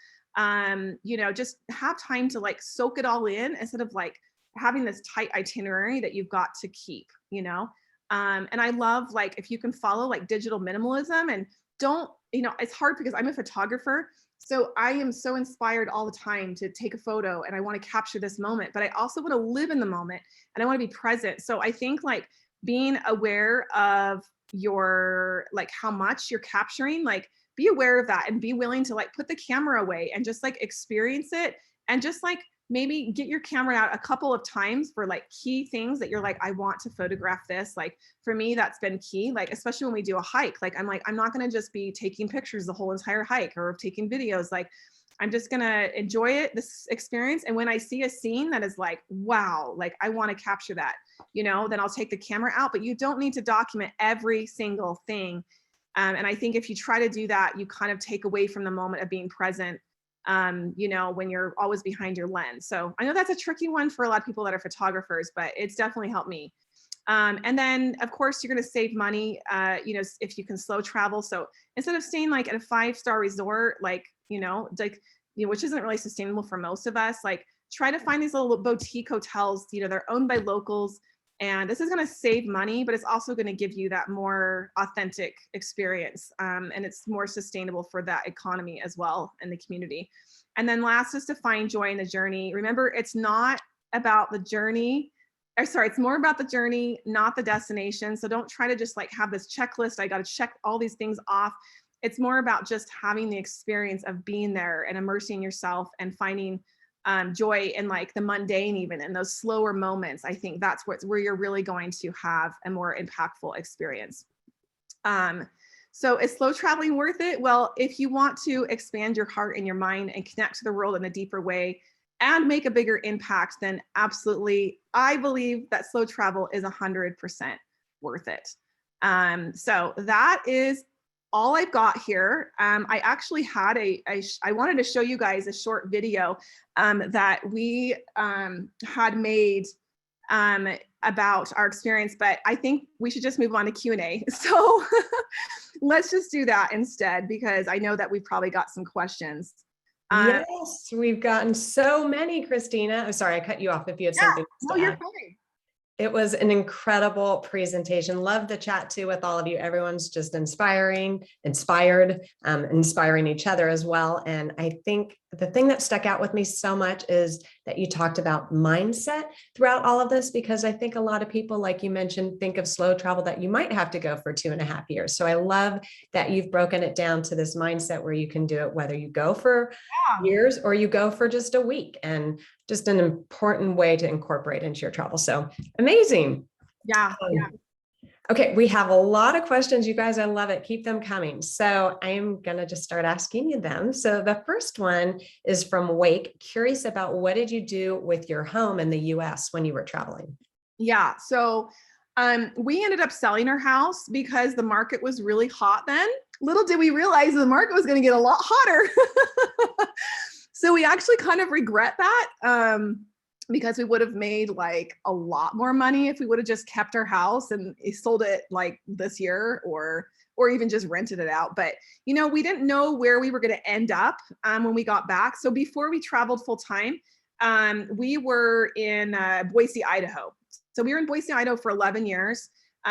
just have time to like soak it all in instead of like having this tight itinerary that you've got to keep, and I love like if you can follow like digital minimalism and don't, it's hard because I'm a photographer. So I am so inspired all the time to take a photo and I want to capture this moment, but I also want to live in the moment and I want to be present. So I think like being aware of your, like how much you're capturing, like be aware of that and be willing to like put the camera away and just like experience it and just like maybe get your camera out a couple of times for like key things that you're like, I want to photograph this. Like for me, that's been key. Like, especially when we do a hike, like, I'm not going to just be taking pictures the whole entire hike or taking videos. Like, I'm just going to enjoy it, this experience. And when I see a scene that is like, wow, like I want to capture that, then I'll take the camera out, but you don't need to document every single thing. And I think if you try to do that, you kind of take away from the moment of being present you know, when you're always behind your lens. So I know that's a tricky one for a lot of people that are photographers, but it's definitely helped me. And then of course you're going to save money, you know, if you can slow travel. So instead of staying like at a 5-star resort, like, you know, which isn't really sustainable for most of us, like try to find these little boutique hotels, you know, they're owned by locals. And this is going to save money, but it's also going to give you that more authentic experience. And it's more sustainable for that economy as well in the community. And then last is to find joy in the journey. Remember, it's not about the journey. It's more about the journey, not the destination. So don't try to just like have this checklist. I got to check all these things off. It's more about just having the experience of being there and immersing yourself and finding joy in like the mundane, even in those slower moments. I think that's where you're really going to have a more impactful experience. So is slow traveling worth it? Well, if you want to expand your heart and your mind and connect to the world in a deeper way and make a bigger impact, then absolutely, I believe that slow travel is 100% worth it. So that is all I've got here. I actually had I wanted to show you guys a short video that we had made about our experience, but I think we should just move on to Q&A. So let's just do that instead, because I know that we've probably got some questions. Yes, we've gotten so many, Christina. I'm sorry, I cut you off if you have something to No, you're add. fine. It was an incredible presentation. Love the chat too with all of you. Everyone's just inspired, inspiring each other as well. And I think the thing that stuck out with me so much is that you talked about mindset throughout all of this, because I think a lot of people, like you mentioned, think of slow travel that you might have to go for 2.5 years. So I love that you've broken it down to this mindset where you can do it, whether you go for years or you go for just a week, and just an important way to incorporate into your travel. So amazing. Yeah. Okay, we have a lot of questions, you guys. I love it. Keep them coming. So I am going to just start asking you them. So the first one is from Wake, curious about what did you do with your home in the US when you were traveling? Yeah. So we ended up selling our house because the market was really hot then. Little did we realize the market was going to get a lot hotter. So we actually kind of regret that because we would have made like a lot more money if we would have just kept our house and sold it like this year, or even just rented it out. But, you know, we didn't know where we were going to end up when we got back. So before we traveled full time, we were in Boise, Idaho. So we were in Boise, Idaho for 11 years.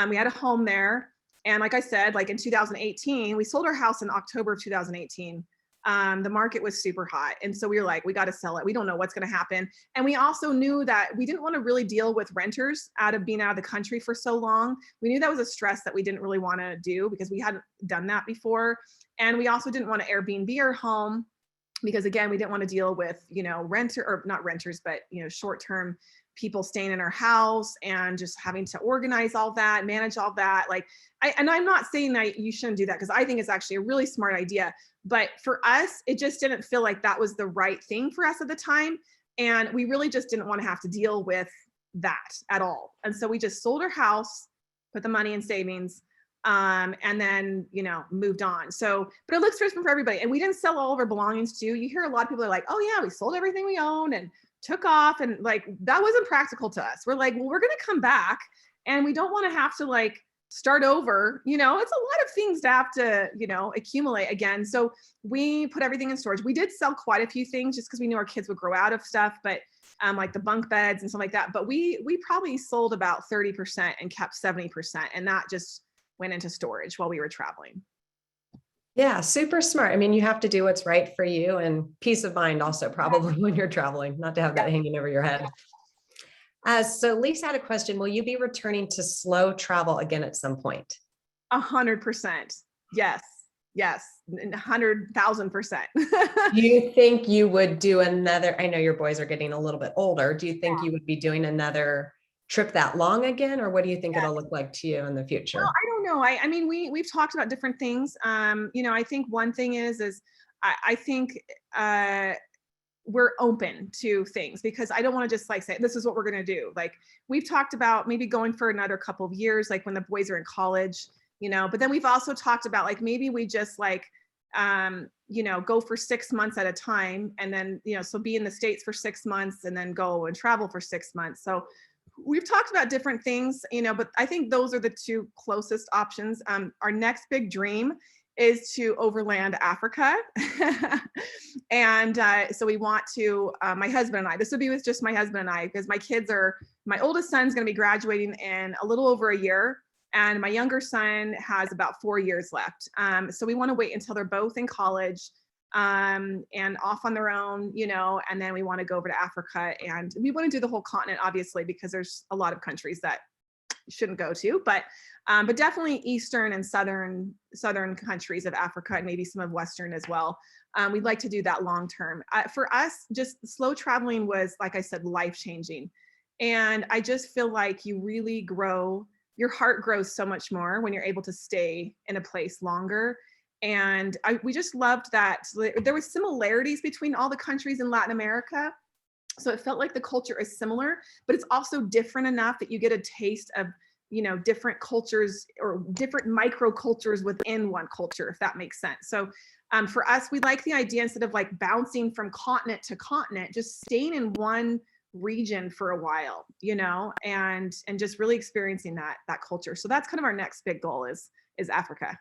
We had a home there. And like I said, like in 2018, we sold our house in October of 2018. The market was super hot. And so we were like, we got to sell it. We don't know what's going to happen. And we also knew that we didn't want to really deal with renters being out of the country for so long. We knew that was a stress that we didn't really want to do because we hadn't done that before. And we also didn't want to Airbnb our home because, again, we didn't want to deal with, you know, not renters, but, you know, short-term people staying in our house and just having to organize all that, manage all that. Like, and I'm not saying that you shouldn't do that, because I think it's actually a really smart idea. But for us, it just didn't feel like that was the right thing for us at the time. And we really just didn't want to have to deal with that at all. And so we just sold our house, put the money in savings, and then, you know, moved on. So, but it looks different for everybody. And we didn't sell all of our belongings too. You hear a lot of people are like, oh yeah, we sold everything we own and took off. And like, that wasn't practical to us. We're like, well, we're going to come back and we don't want to have to like start over. You know, it's a lot of things to have to, you know, accumulate again. So we put everything in storage. We did sell quite a few things just because we knew our kids would grow out of stuff, but like the bunk beds and stuff like that. But we probably sold about 30% and kept 70%. And that just went into storage while we were traveling. Yeah, super smart. I mean, you have to do what's right for you, and peace of mind also probably when you're traveling, not to have that hanging over your head. So Lisa had a question. Will you be returning to slow travel again at some point? 100%. Yes. 100,000%. Do you think you would do another? I know your boys are getting a little bit older. Do you think you would be doing another trip that long again, or what do you think it'll look like to you in the future? Well, I don't know. I mean, we've talked about different things. You know, I think one thing is I think we're open to things, because I don't want to just like say, this is what we're going to do. Like, we've talked about maybe going for another couple of years, like when the boys are in college, you know, but then we've also talked about like, maybe we just like, go for 6 months at a time, and then, so be in the States for 6 months and then go and travel for 6 months. So we've talked about different things, but I think those are the two closest options. Our next big dream is to overland Africa. And so we want to, my husband and I, this would be with just my husband and I, because my oldest son's going to be graduating in a little over a year. And my younger son has about 4 years left. So we want to wait until they're both in college and off on their own, and then we want to go over to Africa, and we want to do the whole continent, obviously, because there's a lot of countries that you shouldn't go to, but definitely Eastern and Southern countries of Africa, and maybe some of Western as well. We'd like to do that long term. For us, just slow traveling was, like I said, life-changing. And I just feel like you really grow, your heart grows so much more when you're able to stay in a place longer. And we just loved that there were similarities between all the countries in Latin America. So it felt like the culture is similar, but it's also different enough that you get a taste of, different cultures or different microcultures within one culture, if that makes sense. So for us, we like the idea, instead of like bouncing from continent to continent, just staying in one region for a while, and just really experiencing that culture. So that's kind of our next big goal is Africa.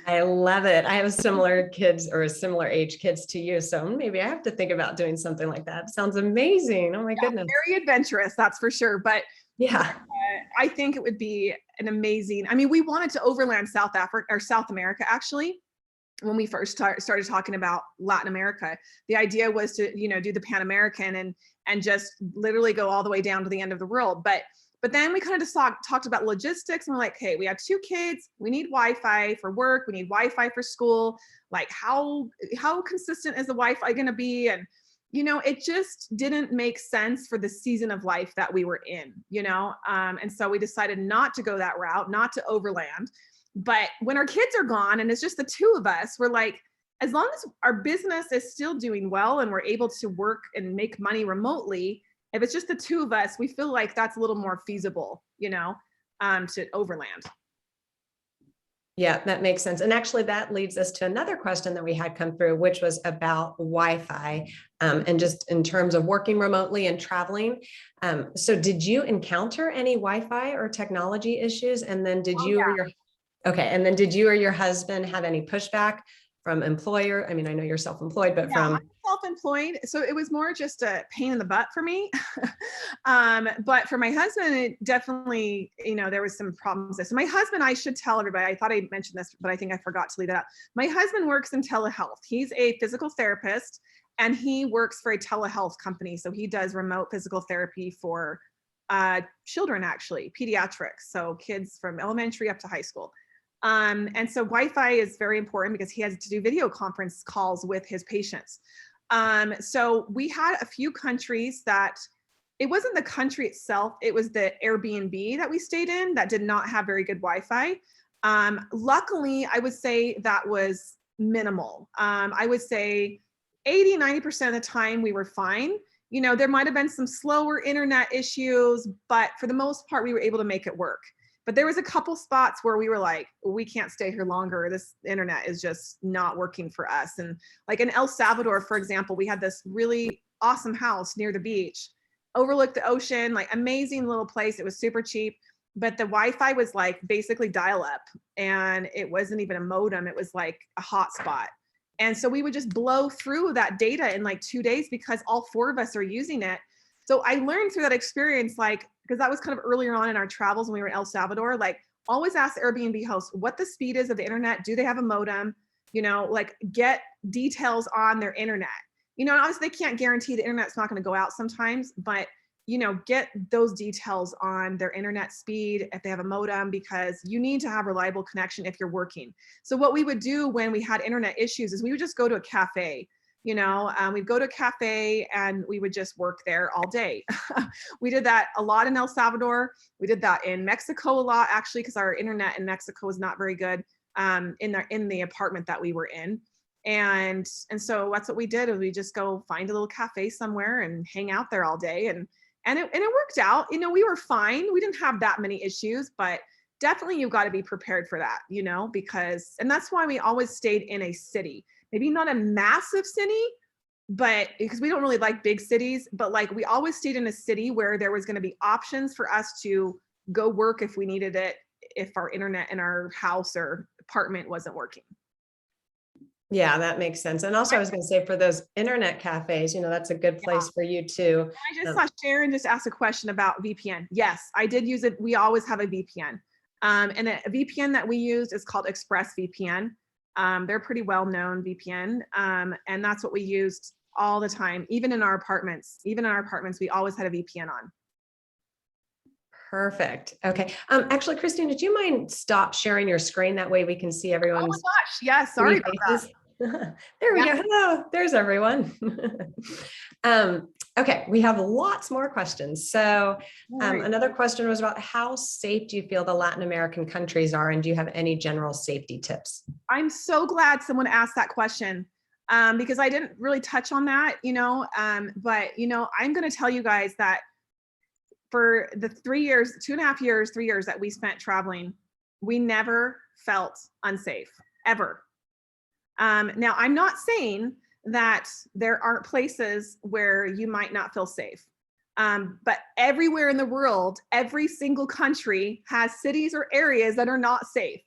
I love it. I have similar kids, or similar age kids to you. So maybe I have to think about doing something like that. Sounds amazing. Oh my goodness. Very adventurous, that's for sure. But yeah, I think it would be an amazing, we wanted to overland South America, actually. When we first started talking about Latin America, the idea was to, do the Pan American and just literally go all the way down to the end of the world. But then we kind of just talked about logistics, and we're like, hey, we have 2 kids. We need Wi-Fi for work. We need Wi-Fi for school. Like, how consistent is the Wi-Fi going to be? And, it just didn't make sense for the season of life that we were in, and so we decided not to go that route, not to overland. But when our kids are gone and it's just the 2 of us, we're like, as long as our business is still doing well and we're able to work and make money remotely, if it's just the 2 of us, we feel like that's a little more feasible, to overland. Yeah, that makes sense. And actually that leads us to another question that we had come through, which was about Wi-Fi and just in terms of working remotely and traveling. So did you encounter any Wi-Fi or technology issues? And then did you or your husband have any pushback from employer? I know you're self-employed, but I'm self-employed, so it was more just a pain in the butt for me. But for my husband, it definitely, there was some problems there. So my husband, I should tell everybody, I thought I mentioned this, but I think I forgot to leave it out. My husband works in telehealth. He's a physical therapist, and he works for a telehealth company. So he does remote physical therapy for children, actually, pediatrics. So kids from elementary up to high school. And so Wi-Fi is very important because he has to do video conference calls with his patients. So we had a few countries that, it wasn't the country itself, it was the Airbnb that we stayed in that did not have very good Wi-Fi. Luckily, I would say that was minimal. I would say 80-90% of the time we were fine. There might have been some slower internet issues, but for the most part, we were able to make it work. But there was a couple spots where we were like, we can't stay here longer. This internet is just not working for us. And like in El Salvador, for example, we had this really awesome house near the beach, overlooked the ocean, like amazing little place. It was super cheap, but the Wi-Fi was like basically dial up, and it wasn't even a modem. It was like a hotspot. And so we would just blow through that data in like 2 days because all 4 of us are using it. So I learned through that experience, like, because that was kind of earlier on in our travels when we were in El Salvador, like always ask the Airbnb host what the speed is of the internet. Do they have a modem? Like get details on their internet. Obviously they can't guarantee the internet's not going to go out sometimes, but get those details on their internet speed, if they have a modem, because you need to have reliable connection if you're working. So what we would do when we had internet issues is we would just go to a cafe. We'd go to a cafe and we would just work there all day. We did that a lot in El Salvador. We did that in Mexico a lot, actually, because our internet in Mexico was not very good in the apartment that we were in. And so that's what we did, is we just go find a little cafe somewhere and hang out there all day. And it worked out. We were fine. We didn't have that many issues, but definitely you've got to be prepared for that, because, and that's why we always stayed in a city, maybe not a massive city, but because we don't really like big cities, but like we always stayed in a city where there was going to be options for us to go work if we needed it, if our internet in our house or apartment wasn't working. Yeah, that makes sense. And also I was going to say for those internet cafes, that's a good place for you too. I just saw Sharon just ask a question about VPN. Yes, I did use it. We always have a VPN. And a VPN that we use is called ExpressVPN. They're pretty well-known VPN. And that's what we used all the time, even in our apartments. Even in our apartments, we always had a VPN on. Perfect. Okay. Actually, Christine, did you mind stop sharing your screen? That way we can see everyone's. Oh my gosh. Yeah. Sorry about that. There we go. Hello. There's everyone. Okay. We have lots more questions. So another question was about how safe do you feel the Latin American countries are? And do you have any general safety tips? I'm so glad someone asked that question. Because I didn't really touch on that, but I'm going to tell you guys that for the 3 years, 2.5 years, 3 years that we spent traveling, we never felt unsafe, ever. Now, I'm not saying that there aren't places where you might not feel safe. But everywhere in the world, every single country has cities or areas that are not safe.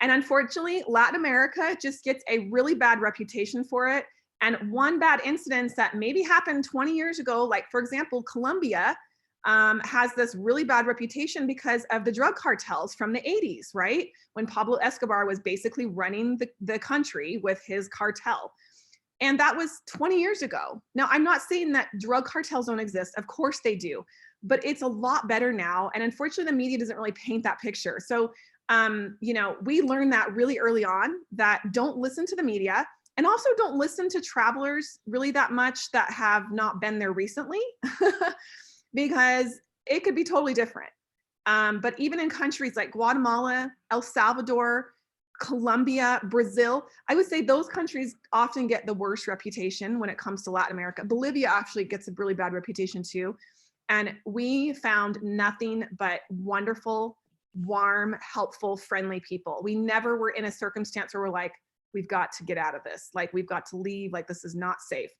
And unfortunately, Latin America just gets a really bad reputation for it. And one bad incident that maybe happened 20 years ago, like for example, Colombia, has this really bad reputation because of the drug cartels from the 80s, right? When Pablo Escobar was basically running the country with his cartel. And that was 20 years ago. Now, I'm not saying that drug cartels don't exist. Of course they do, but it's a lot better now. And unfortunately, the media doesn't really paint that picture. So, we learned that really early on, that don't listen to the media, and also don't listen to travelers really that much that have not been there recently. Because it could be totally different. But even in countries like Guatemala, El Salvador, Colombia, Brazil, I would say those countries often get the worst reputation when it comes to Latin America. Bolivia actually gets a really bad reputation too. And we found nothing but wonderful, warm, helpful, friendly people. We never were in a circumstance where we're like, we've got to get out of this. Like, we've got to leave. Like, this is not safe.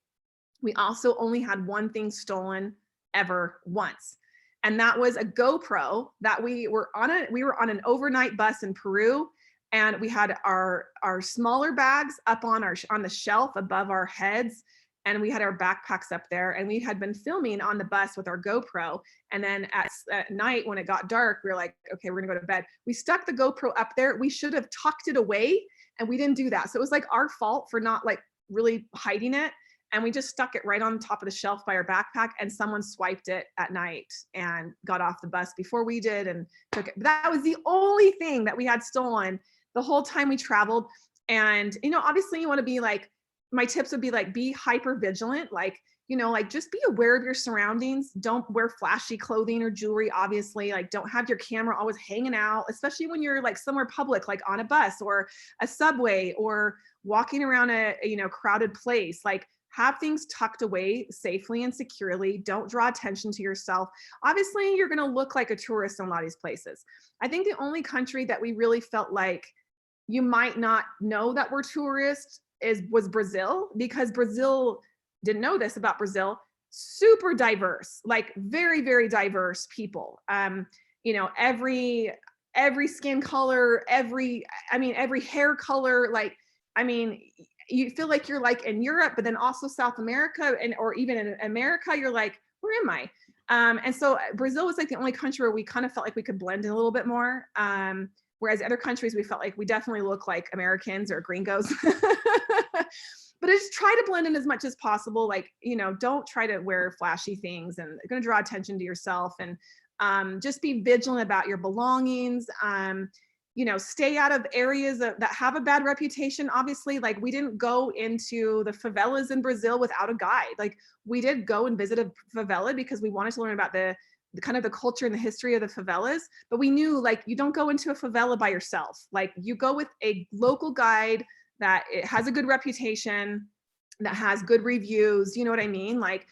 We also only had one thing stolen ever once. And that was a GoPro that we were on an overnight bus in Peru. And we had our smaller bags up on the shelf above our heads. And we had our backpacks up there, and we had been filming on the bus with our GoPro. And then at night when it got dark, we were like, okay, we're gonna go to bed. We stuck the GoPro up there. We should have tucked it away, and we didn't do that. So it was like our fault for not like really hiding it. And we just stuck it right on top of the shelf by our backpack, and someone swiped it at night and got off the bus before we did and took it. But that was the only thing that we had stolen the whole time we traveled. And, obviously you want to be like, my tips would be like, be hyper vigilant, like just be aware of your surroundings. Don't wear flashy clothing or jewelry, obviously. Like, don't have your camera always hanging out, especially when you're like somewhere public, like on a bus or a subway or walking around a crowded place. Like, have things tucked away safely and securely. Don't draw attention to yourself. Obviously, you're going to look like a tourist in a lot of these places. I think the only country that we really felt like you might not know that we're tourists was Brazil, because Brazil, didn't know this about Brazil, super diverse, like very, very diverse people. Every skin color, every hair color, you feel like you're like in Europe, but then also South America, or even in America, you're like, where am I? And so Brazil was like the only country where we kind of felt like we could blend in a little bit more. Whereas other countries, we felt like we definitely look like Americans or gringos. But just try to blend in as much as possible. Like, don't try to wear flashy things, and they're going to draw attention to yourself. And just be vigilant about your belongings. Stay out of areas that have a bad reputation. Obviously, like, we didn't go into the favelas in Brazil without a guide. Like, we did go and visit a favela because we wanted to learn about the kind of the culture and the history of the favelas. But we knew, like, you don't go into a favela by yourself. Like, you go with a local guide that it has a good reputation, that has good reviews. You know what I mean? Like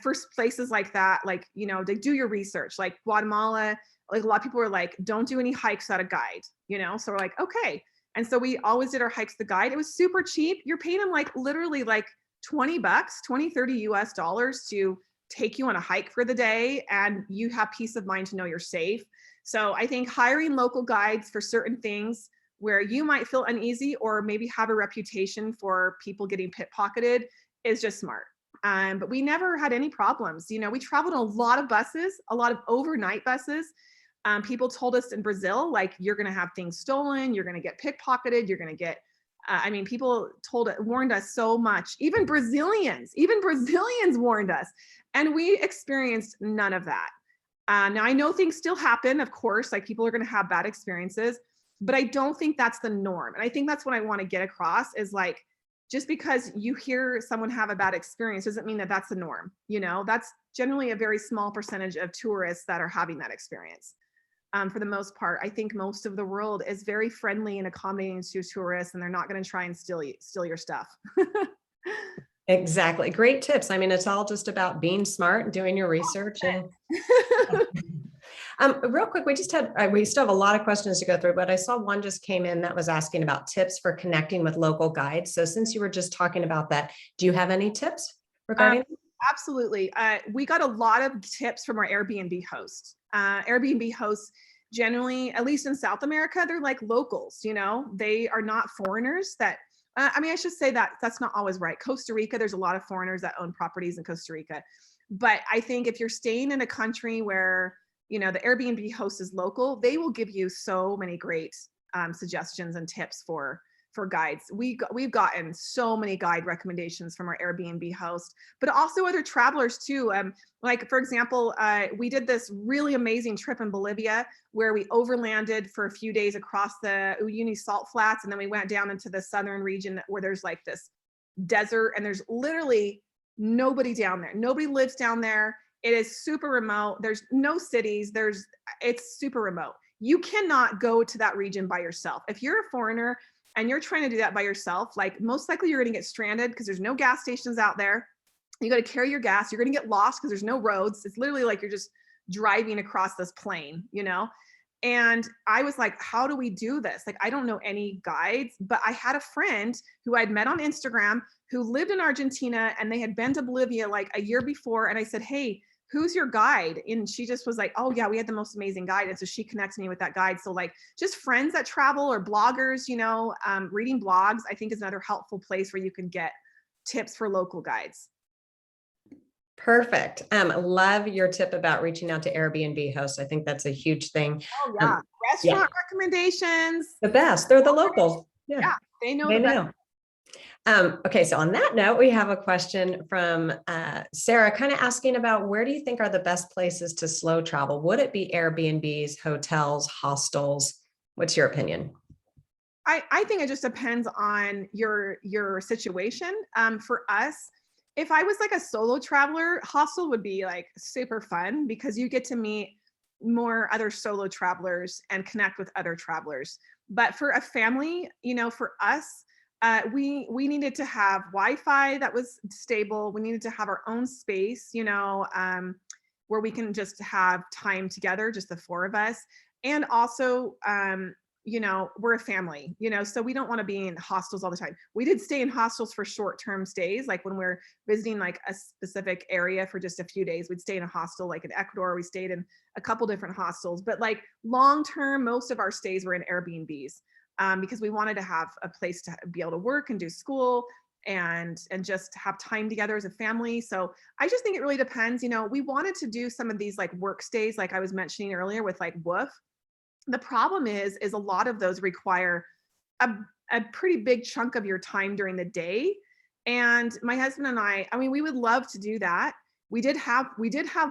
first places like that, like, they do your research. Like Guatemala, like a lot of people are like, don't do any hikes without a guide, so we're like, okay. And so we always did our hikes with the guide. It was super cheap. You're paying them like literally like $20, 20, 30 US dollars to take you on a hike for the day, and you have peace of mind to know you're safe. So I think hiring local guides for certain things where you might feel uneasy or maybe have a reputation for people getting pickpocketed is just smart. But we never had any problems. You know, we traveled a lot of buses, a lot of overnight buses. People told us in Brazil, like, you're going to have things stolen, you're going to get pickpocketed, you're going to get, I mean, people warned us so much. Even Brazilians warned us, and we experienced none of that. Now I know things still happen, of course, like people are going to have bad experiences, but I don't think that's the norm. And I think that's what I want to get across is like, just because you hear someone have a bad experience doesn't mean that that's the norm. You know, that's generally a very small percentage of tourists that are having that experience. For the most part, I think most of the world is very friendly and accommodating to tourists, and they're not going to try and steal your stuff. Exactly. Great tips. I mean, it's all just about being smart and doing your research. And real quick, we still have a lot of questions to go through, but I saw one just came in that was asking about tips for connecting with local guides. So since you were just talking about that, do you have any tips regarding? Absolutely. We got a lot of tips from our Airbnb hosts. Airbnb hosts generally, at least in South America, they're like locals, you know, they are not foreigners that, I mean, I should say that that's not always right. Costa Rica, there's a lot of foreigners that own properties in Costa Rica. But I think if you're staying in a country where, you know, the Airbnb host is local, they will give you so many great suggestions and tips for guides. We've gotten so many guide recommendations from our Airbnb host, but also other travelers too. Like for example, we did this really amazing trip in Bolivia where we overlanded for a few days across the Uyuni salt flats, and then we went down into the southern region where there's like this desert, and there's literally nobody down there. Nobody lives down there. It is super remote. There's no cities. It's super remote. You cannot go to that region by yourself. If you're a foreigner and you're trying to do that by yourself, like most likely you're going to get stranded because there's no gas stations out there. You got to carry your gas. You're going to get lost because there's no roads. It's literally like you're just driving across this plain, you know? And I was like, how do we do this? Like, I don't know any guides, but I had a friend who I'd met on Instagram who lived in Argentina, and they had been to Bolivia like a year before. And I said, hey, who's your guide? And she just was like, oh yeah, we had the most amazing guide. And so she connects me with that guide. So like just friends that travel or bloggers, you know, reading blogs, I think is another helpful place where you can get tips for local guides. Perfect. Love your tip about reaching out to Airbnb hosts. I think that's a huge thing. Oh yeah. Restaurant recommendations. The best. They're the locals. Yeah, they know the best. Okay, so on that note, we have a question from Sarah, kind of asking about where do you think are the best places to slow travel? Would it be Airbnbs, hotels, hostels? What's your opinion? I think it just depends on your situation. For us, if I was like a solo traveler, hostel would be like super fun because you get to meet more other solo travelers and connect with other travelers. But for a family, you know, for us, we needed to have Wi-Fi that was stable. We needed to have our own space, you know, where we can just have time together, just the four of us. And also, you know, we're a family, you know, so we don't want to be in hostels all the time. We did stay in hostels for short-term stays. Like when we're visiting like a specific area for just a few days, we'd stay in a hostel. Like in Ecuador, we stayed in a couple different hostels, but like long-term, most of our stays were in Airbnbs. Because we wanted to have a place to be able to work and do school and just have time together as a family. So I just think it really depends. You know, we wanted to do some of these like work stays, like I was mentioning earlier with like Woof. The problem is a lot of those require a pretty big chunk of your time during the day. And my husband and I mean, we would love to do that. We did have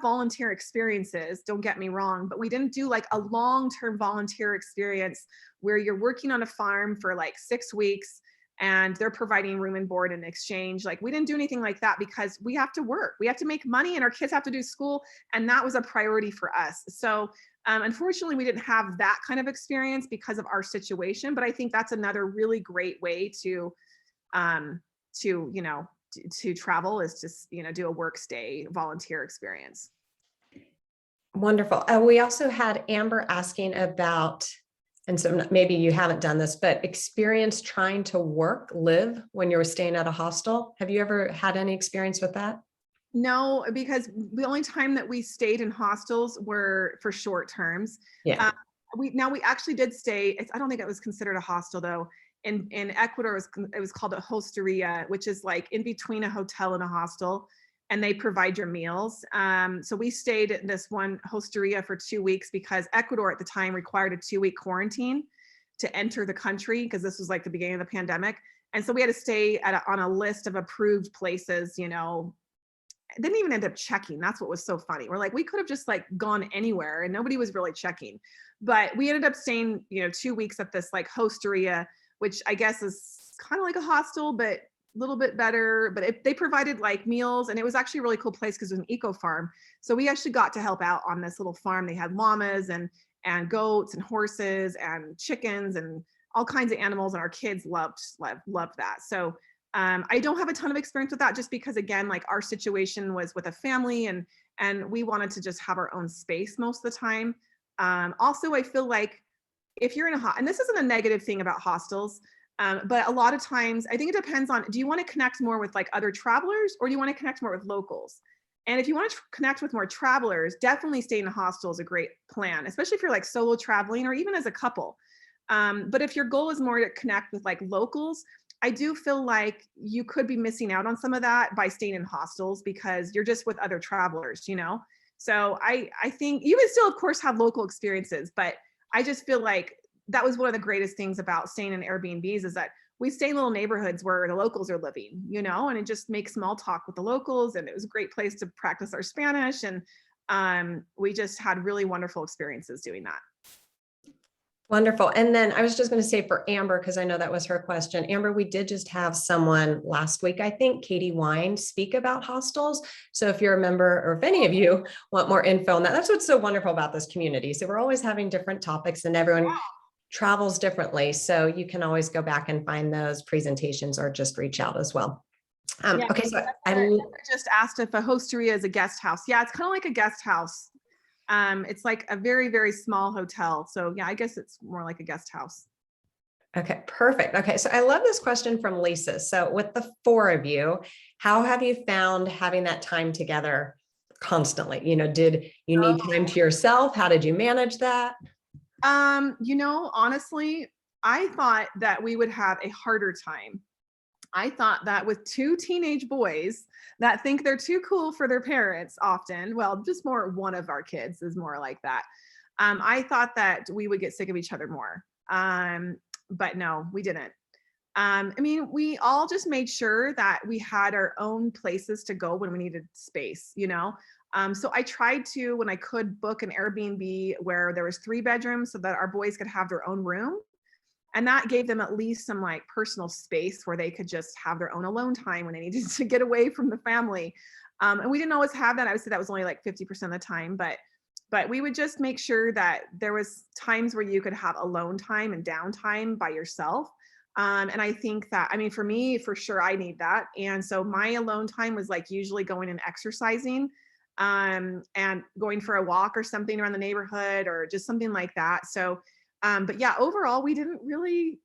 volunteer experiences, don't get me wrong, but we didn't do like a long-term volunteer experience where you're working on a farm for like 6 weeks and they're providing room and board in exchange. Like we didn't do anything like that because we have to work, we have to make money, and our kids have to do school. And that was a priority for us. So unfortunately, we didn't have that kind of experience because of our situation, but I think that's another really great way to you know, to travel is to, you know, do a work stay volunteer experience. Wonderful. We also had Amber asking about And so maybe you haven't done this, but experience trying to live when you were staying at a hostel. Have you ever had any experience with that? No, because the only time that we stayed in hostels were for short terms. Yeah. We actually did stay. I don't think it was considered a hostel though. In Ecuador, it was called a hosteria, which is like in between a hotel and a hostel, and they provide your meals. So we stayed at this one hosteria for 2 weeks because Ecuador at the time required a 2-week quarantine to enter the country because this was like the beginning of the pandemic. And so we had to stay on a list of approved places, didn't even end up checking. That's what was so funny. We're like, we could have just like gone anywhere and nobody was really checking. But we ended up staying, 2 weeks at this like hosteria, which I guess is kind of like a hostel, but a little bit better. But they provided like meals, and it was actually a really cool place because it was an eco farm. So we actually got to help out on this little farm. They had llamas and goats and horses and chickens and all kinds of animals, and our kids loved that. So I don't have a ton of experience with that just because, again, like our situation was with a family and we wanted to just have our own space most of the time. Also, I feel like if you're in and this isn't a negative thing about hostels, but a lot of times I think it depends on, do you want to connect more with like other travelers or do you want to connect more with locals? And if you want to connect with more travelers, definitely staying in a hostel is a great plan, especially if you're like solo traveling or even as a couple. But if your goal is more to connect with like locals, I do feel like you could be missing out on some of that by staying in hostels because you're just with other travelers, So I think you would still, of course, have local experiences, but I just feel like that was one of the greatest things about staying in Airbnbs is that we stay in little neighborhoods where the locals are living, and it just makes small talk with the locals. And it was a great place to practice our Spanish. And we just had really wonderful experiences doing that. Wonderful. And then I was just going to say for Amber, because I know that was her question. Amber, we did just have someone last week, I think, Katie Wine, speak about hostels. So if you're a member or if any of you want more info on that, that's what's so wonderful about this community. So we're always having different topics and everyone travels differently. So you can always go back and find those presentations or just reach out as well. Okay, so I just asked if a hosteria is a guest house. Yeah, it's kind of like a guest house. It's like a very, very small hotel. So yeah, I guess it's more like a guest house. Okay, perfect. Okay, so I love this question from Lisa. So with the four of you, how have you found having that time together constantly? Did you need time to yourself? How did you manage that? Honestly, I thought that we would have a harder time. I thought that with two teenage boys that think they're too cool for their parents often, well, just more one of our kids is more like that. I thought that we would get sick of each other more. But no, we didn't. We all just made sure that we had our own places to go when we needed space, So I tried to, when I could, book an Airbnb where there was 3 bedrooms so that our boys could have their own room. And that gave them at least some like personal space where they could just have their own alone time when they needed to get away from the family. And we didn't always have that. I would say that was only like 50% of the time, but we would just make sure that there was times where you could have alone time and downtime by yourself. And I think that, for me, for sure, I need that. And so my alone time was like usually going and exercising, and going for a walk or something around the neighborhood or just something like that. So but yeah, overall, we didn't really,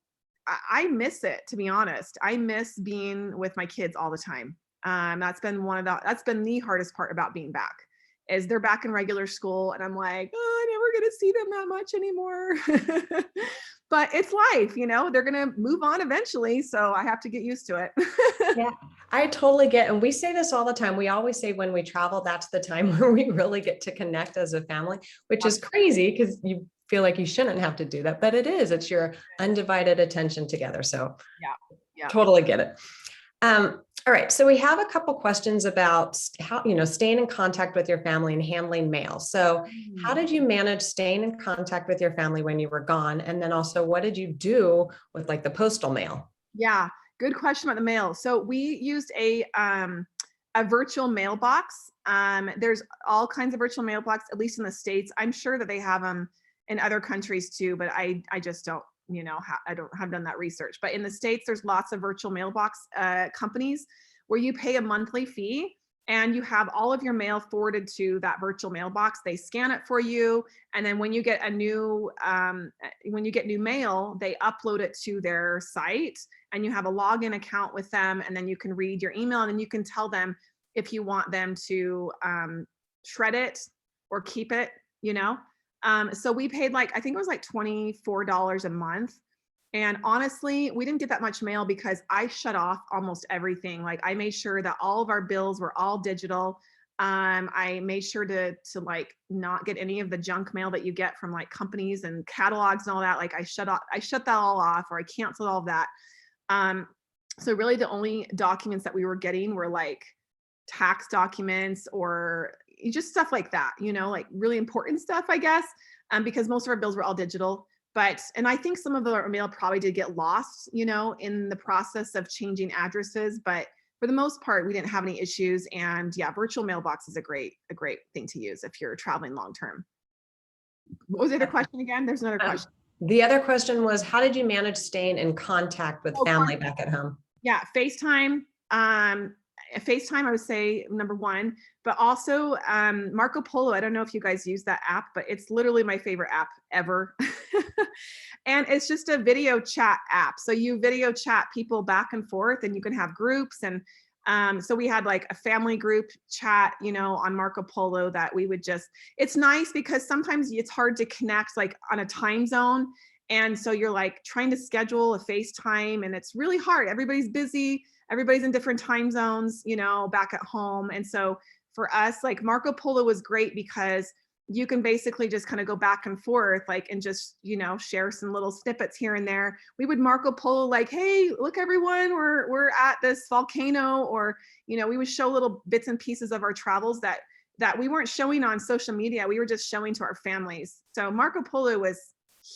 I miss it, to be honest. I miss being with my kids all the time. That's been the hardest part about being back is they're back in regular school. And I'm like, oh, I never get to see them that much anymore. But it's life, they're going to move on eventually. So I have to get used to it. Yeah, I totally get, and we say this all the time. We always say when we travel, that's the time where we really get to connect as a family, which is crazy because you feel like you shouldn't have to do that, but it is. It's your undivided attention together. So yeah, totally get it. All right. So we have a couple questions about how, staying in contact with your family and handling mail. So how did you manage staying in contact with your family when you were gone? And then also, what did you do with like the postal mail? Yeah, good question about the mail. So we used a virtual mailbox. There's all kinds of virtual mailbox, at least in the States. I'm sure that they have them in other countries too, but I just don't, I don't have done that research. But in the States, there's lots of virtual mailbox companies where you pay a monthly fee and you have all of your mail forwarded to that virtual mailbox. They scan it for you, and then when you get new mail, they upload it to their site, and you have a login account with them, and then you can read your email, and then you can tell them if you want them to shred it or keep it, you know. So we paid I think it was like $24 a month. And honestly, we didn't get that much mail because I shut off almost everything. Like I made sure that all of our bills were all digital. I made sure to not get any of the junk mail that you get from like companies and catalogs and all that. Like I shut that all off, or I canceled all of that. So really the only documents that we were getting were like tax documents or just stuff like that, you know, like really important stuff, I guess, because most of our bills were all digital. And I think some of the mail probably did get lost, you know, in the process of changing addresses, but for the most part, we didn't have any issues. And yeah, virtual mailbox is a great thing to use if you're traveling long-term. What was the other question again? There's another question. The other question was, how did you manage staying in contact with family back at home? Yeah, FaceTime. FaceTime, I would say number one, but also Marco Polo. I don't know if you guys use that app, but it's literally my favorite app ever. And it's just a video chat app. So you video chat people back and forth, and you can have groups. And so we had like a family group chat, you know, on Marco Polo that we would it's nice because sometimes it's hard to connect like on a time zone. And so you're like trying to schedule a FaceTime, and it's really hard. Everybody's busy. Everybody's in different time zones, you know, back at home. And so for us, like Marco Polo was great because you can basically just kind of go back and forth, like, and just, you know, share some little snippets here and there. We would Marco Polo like, hey, look, everyone, we're at this volcano, or, you know, we would show little bits and pieces of our travels that we weren't showing on social media. We were just showing to our families. So Marco Polo was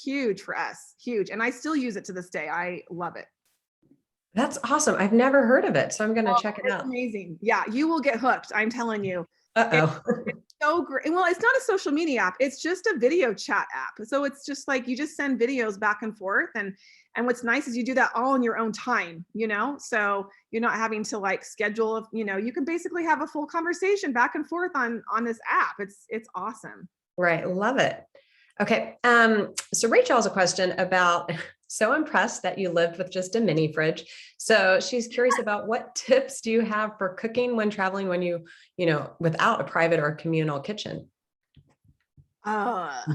huge for us, huge. And I still use it to this day. I love it. That's awesome. I've never heard of it, so I'm going to check it out. Amazing. Yeah, you will get hooked. I'm telling you. Uh-oh. It's so great. Well, it's not a social media app. It's just a video chat app. So it's just like you just send videos back and forth. And what's nice is you do that all in your own time, you know? So you're not having to like schedule, you know, you can basically have a full conversation back and forth on this app. It's awesome. Right. Love it. Okay. So Rachel has a question about, so impressed that you lived with just a mini fridge. So she's curious about what tips do you have for cooking when traveling, when you know, without a private or communal kitchen? I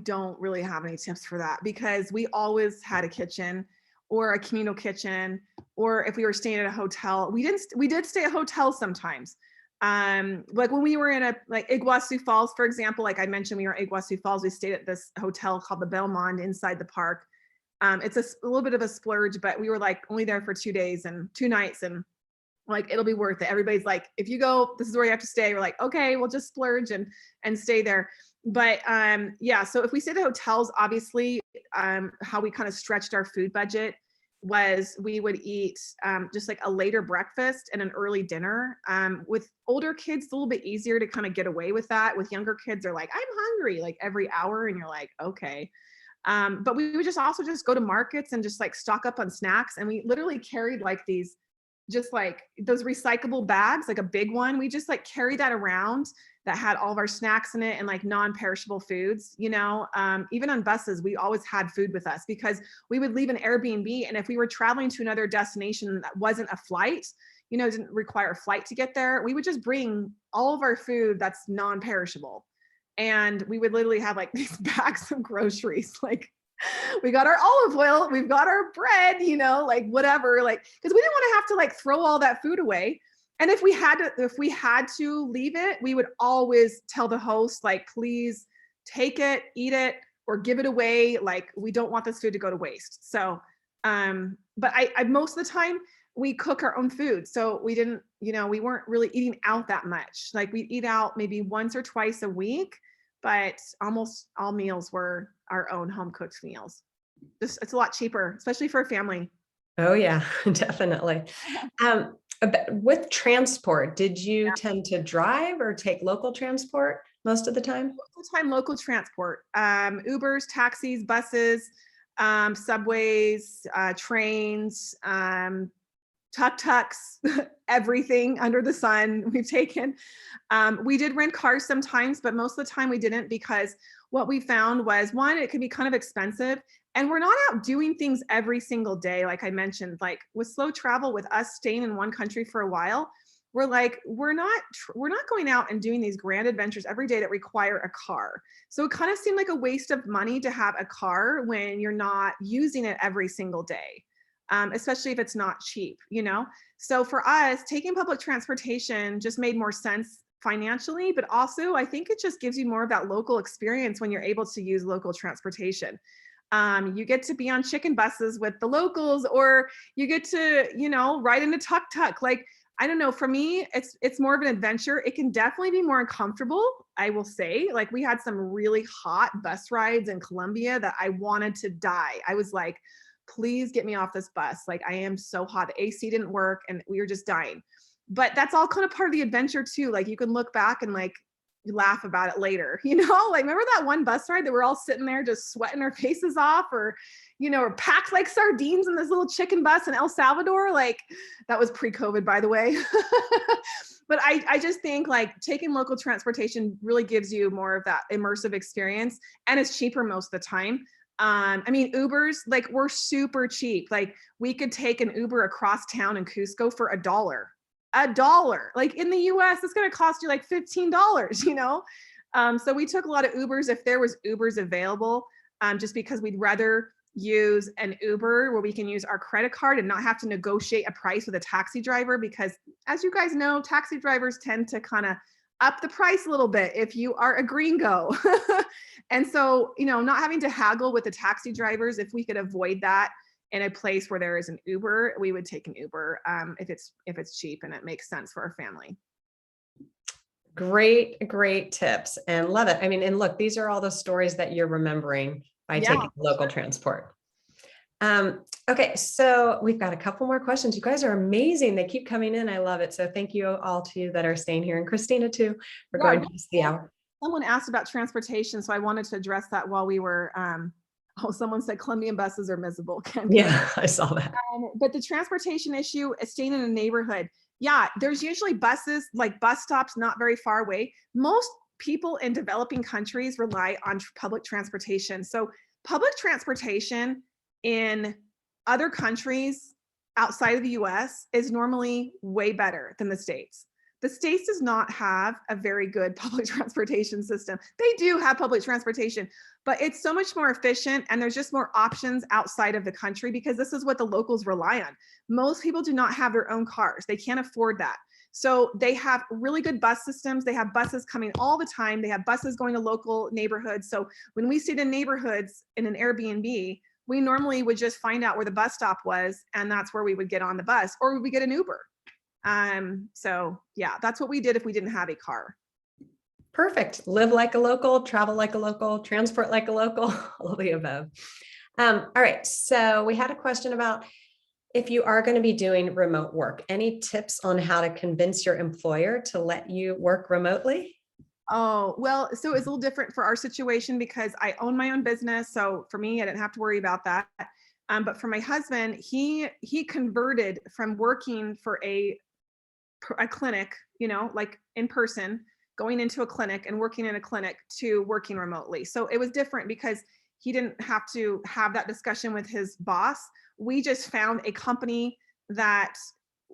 don't really have any tips for that because we always had a kitchen or a communal kitchen, or if we were staying at a hotel, we did stay at hotels sometimes. Like when we were in like Iguazu Falls, for example, like I mentioned, we were in Iguazu Falls, we stayed at this hotel called the Belmond inside the park. It's a little bit of a splurge, but we were like only there for 2 days and 2 nights, and like, it'll be worth it. Everybody's like, if you go, this is where you have to stay. We're like, okay, we'll just splurge and stay there. But yeah, so if we stayed at hotels, obviously, how we kind of stretched our food budget was we would eat just like a later breakfast and an early dinner. With older kids, it's a little bit easier to kind of get away with that. With younger kids, they're like, I'm hungry, like every hour, and you're like, okay. But we would just also just go to markets and just like stock up on snacks. And we literally carried like these, just like those recyclable bags, like a big one. We just like carried that around that had all of our snacks in it and like non-perishable foods, you know. Even on buses, we always had food with us because we would leave an Airbnb. And if we were traveling to another destination that wasn't a flight, you know, didn't require a flight to get there, we would just bring all of our food that's non-perishable. And we would literally have like these bags of groceries, like we got our olive oil, we've got our bread, you know, like whatever, like, because we didn't want to have to like throw all that food away. And if we had to leave it, we would always tell the host, like, please take it, eat it, or give it away. Like, we don't want this food to go to waste. So, but I most of the time we cook our own food. So we didn't, you know, we weren't really eating out that much. Like we'd eat out maybe once or twice a week, but almost all meals were our own home cooked meals. It's a lot cheaper, especially for a family. Oh yeah, definitely. With transport, did you tend to drive or take local transport most of the time? Most of the time, local transport, Ubers, taxis, buses, subways, trains, tuk-tuks, everything under the sun we've taken. We did rent cars sometimes, but most of the time we didn't, because what we found was, one, it could be kind of expensive, and we're not out doing things every single day. Like I mentioned, like with slow travel, with us staying in one country for a while, we're like, we're not going out and doing these grand adventures every day that require a car. So it kind of seemed like a waste of money to have a car when you're not using it every single day. Especially if it's not cheap, you know? So for us, taking public transportation just made more sense financially, but also I think it just gives you more of that local experience when you're able to use local transportation. You get to be on chicken buses with the locals, or you get to, you know, ride in a tuk-tuk. Like, I don't know, for me, it's more of an adventure. It can definitely be more uncomfortable, I will say. Like, we had some really hot bus rides in Colombia that I wanted to die. I was like, please get me off this bus. Like, I am so hot. The AC didn't work and we were just dying. But that's all kind of part of the adventure too. Like, you can look back and like laugh about it later, you know? Like, remember that one bus ride that we're all sitting there just sweating our faces off, or, you know, or packed like sardines in this little chicken bus in El Salvador? Like, that was pre-COVID, by the way. But I just think like taking local transportation really gives you more of that immersive experience, and it's cheaper most of the time. I mean, Ubers, like, we're super cheap. Like, we could take an Uber across town in Cusco for $1. Like, in the US, it's going to cost you like $15, you know? So we took a lot of Ubers if there was Ubers available, just because we'd rather use an Uber where we can use our credit card and not have to negotiate a price with a taxi driver, because as you guys know, taxi drivers tend to kind of up the price a little bit if you are a gringo. And so, you know, not having to haggle with the taxi drivers, if we could avoid that in a place where there is an Uber, we would take an Uber, if it's cheap and it makes sense for our family. Great tips, and love it. I mean, and look, these are all the stories that you're remembering by Yeah. taking local transport. Okay, so we've got a couple more questions. You guys are amazing. They keep coming in. I love it. So thank you all to you that are staying here, and Christina too, for going past the hour. Someone asked about transportation, so I wanted to address that while we were, someone said Colombian buses are miserable. Yeah, I saw that. But the transportation issue is staying in a neighborhood. Yeah, there's usually buses, like bus stops not very far away. Most people in developing countries rely on public transportation. So public transportation in other countries outside of the US is normally way better than the States. The States does not have a very good public transportation system. They do have public transportation, but it's so much more efficient, and there's just more options outside of the country, because this is what the locals rely on. Most people do not have their own cars. They can't afford that. So they have really good bus systems. They have buses coming all the time. They have buses going to local neighborhoods. So when we stayed in neighborhoods in an Airbnb, we normally would just find out where the bus stop was, and that's where we would get on the bus, or we would get an Uber. So yeah, that's what we did if we didn't have a car. Perfect. Live like a local, travel like a local, transport like a local, all of the above. All right. So we had a question about if you are going to be doing remote work, any tips on how to convince your employer to let you work remotely? Oh, well, so it's a little different for our situation because I own my own business. So for me, I didn't have to worry about that. But for my husband, he converted from working for a clinic, you know, like in person, going into a clinic and working in a clinic, to working remotely. So it was different because he didn't have to have that discussion with his boss. We just found a company that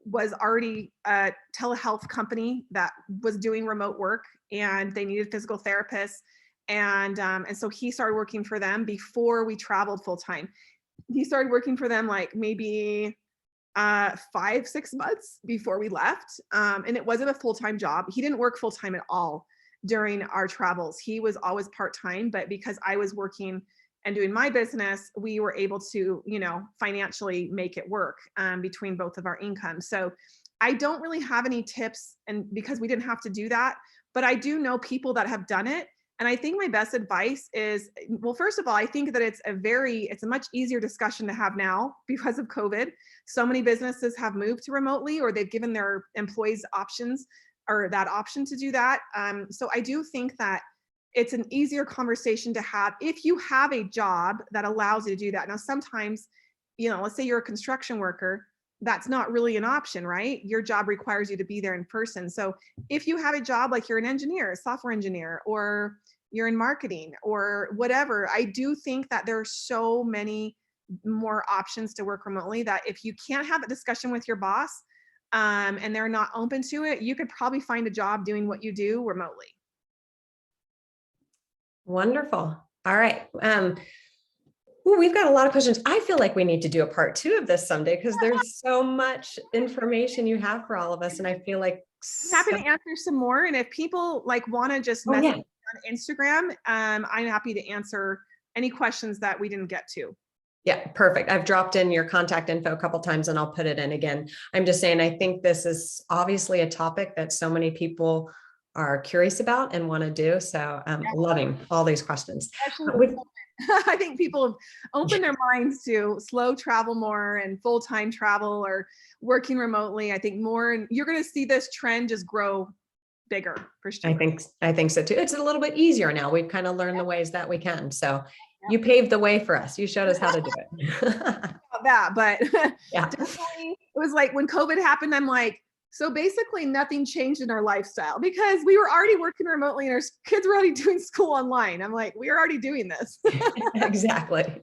was already a telehealth company that was doing remote work, and they needed physical therapists. And so he started working for them before we traveled full time. He started working for them like maybe 5-6 months before we left. And it wasn't a full-time job. He didn't work full-time at all during our travels. He was always part-time, but because I was working and doing my business, we were able to, you know, financially make it work between both of our incomes. So I don't really have any tips, and because we didn't have to do that, but I do know people that have done it. And I think my best advice is, well, first of all, I think that it's a much easier discussion to have now because of COVID. So many businesses have moved to remotely, or they've given their employees options, or that option to do that. So I do think that it's an easier conversation to have if you have a job that allows you to do that. Now, sometimes, you know, let's say you're a construction worker, that's not really an option, right? Your job requires you to be there in person. So if you have a job like you're an engineer, a software engineer, or you're in marketing or whatever, I do think that there are so many more options to work remotely that if you can't have a discussion with your boss and they're not open to it, you could probably find a job doing what you do remotely. Wonderful. All right. Ooh, we've got a lot of questions. I feel like we need to do a part 2 of this someday because there's so much information you have for all of us. And I feel like I'm happy to answer some more. And if people like want to just message yeah. me on Instagram, I'm happy to answer any questions that we didn't get to. Yeah, perfect. I've dropped in your contact info a couple times and I'll put it in again. I'm just saying, I think this is obviously a topic that so many people are curious about and want to do. So I'm loving all these questions. I think people have opened their minds to slow travel more and full-time travel or working remotely. I think more, and you're going to see this trend just grow bigger for sure. I think so too. It's a little bit easier now. We've kind of learned the ways that we can. So you paved the way for us. You showed us how to do it. That, but yeah, definitely, it was like when COVID happened, I'm like, so basically nothing changed in our lifestyle because we were already working remotely and our kids were already doing school online. I'm like, we're already doing this. Exactly.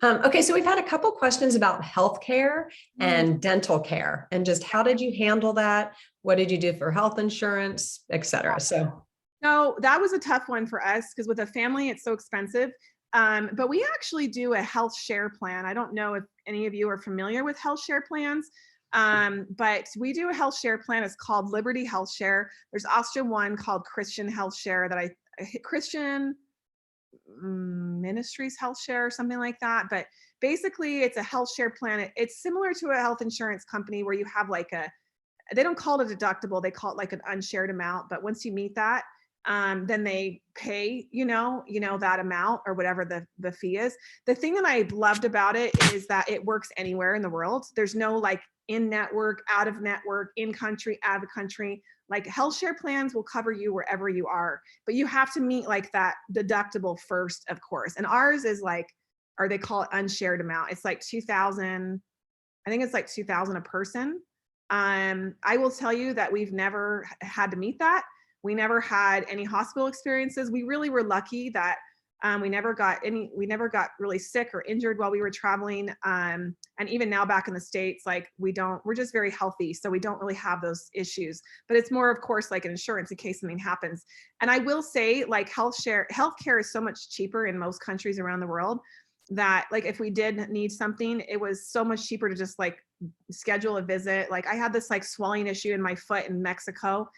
Okay, so we've had a couple questions about healthcare and dental care and just how did you handle that? What did you do for health insurance, et cetera? So no, that was a tough one for us because with a family, it's so expensive. But we actually do a health share plan. I don't know if any of you are familiar with health share plans, but we do a health share plan. It's called Liberty Health Share. There's also one called Christian Health Share that Christian Ministries Health Share or something like that. But basically it's a health share plan. It's similar to a health insurance company where you have like they don't call it a deductible. They call it like an unshared amount. But once you meet that, then they pay, that amount or whatever the fee is. The thing that I loved about it is that it works anywhere in the world. There's no like in network, out of network, in country, out of country. Like health share plans will cover you wherever you are, but you have to meet like that deductible first, of course. And ours is like, or they call it unshared amount. It's like 2,000. I think it's like 2,000 a person. I will tell you that we've never had to meet that. We never had any hospital experiences. We really were lucky that we never got really sick or injured while we were traveling. And even now back in the States, like we're just very healthy. So we don't really have those issues, but it's more of course, like an insurance in case something happens. And I will say like healthcare is so much cheaper in most countries around the world that like, if we did need something, it was so much cheaper to just like schedule a visit. Like I had this like swelling issue in my foot in Mexico.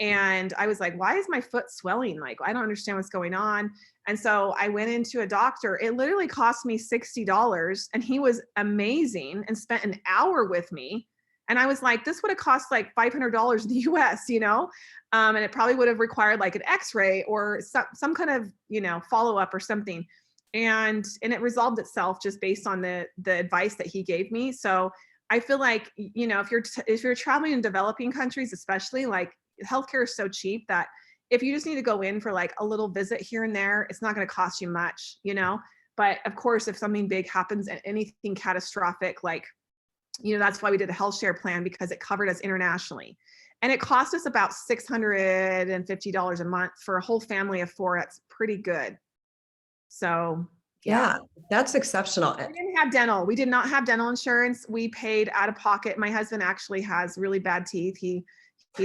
And I was like, why is my foot swelling? Like, I don't understand what's going on. And so I went into a doctor. It literally cost me $60 and he was amazing and spent an hour with me. And I was like, this would have cost like $500 in the US, and it probably would have required like an x-ray or some kind of, follow-up or something. And it resolved itself just based on the advice that he gave me. So I feel like, if you're traveling in developing countries, especially like, healthcare is so cheap that if you just need to go in for like a little visit here and there, it's not going to cost you much, but of course, if something big happens and anything catastrophic, like, that's why we did a health share plan because it covered us internationally. And it cost us about $650 a month for a whole family of 4. That's pretty good. So yeah, that's exceptional. We didn't have dental. We did not have dental insurance. We paid out of pocket. My husband actually has really bad teeth. He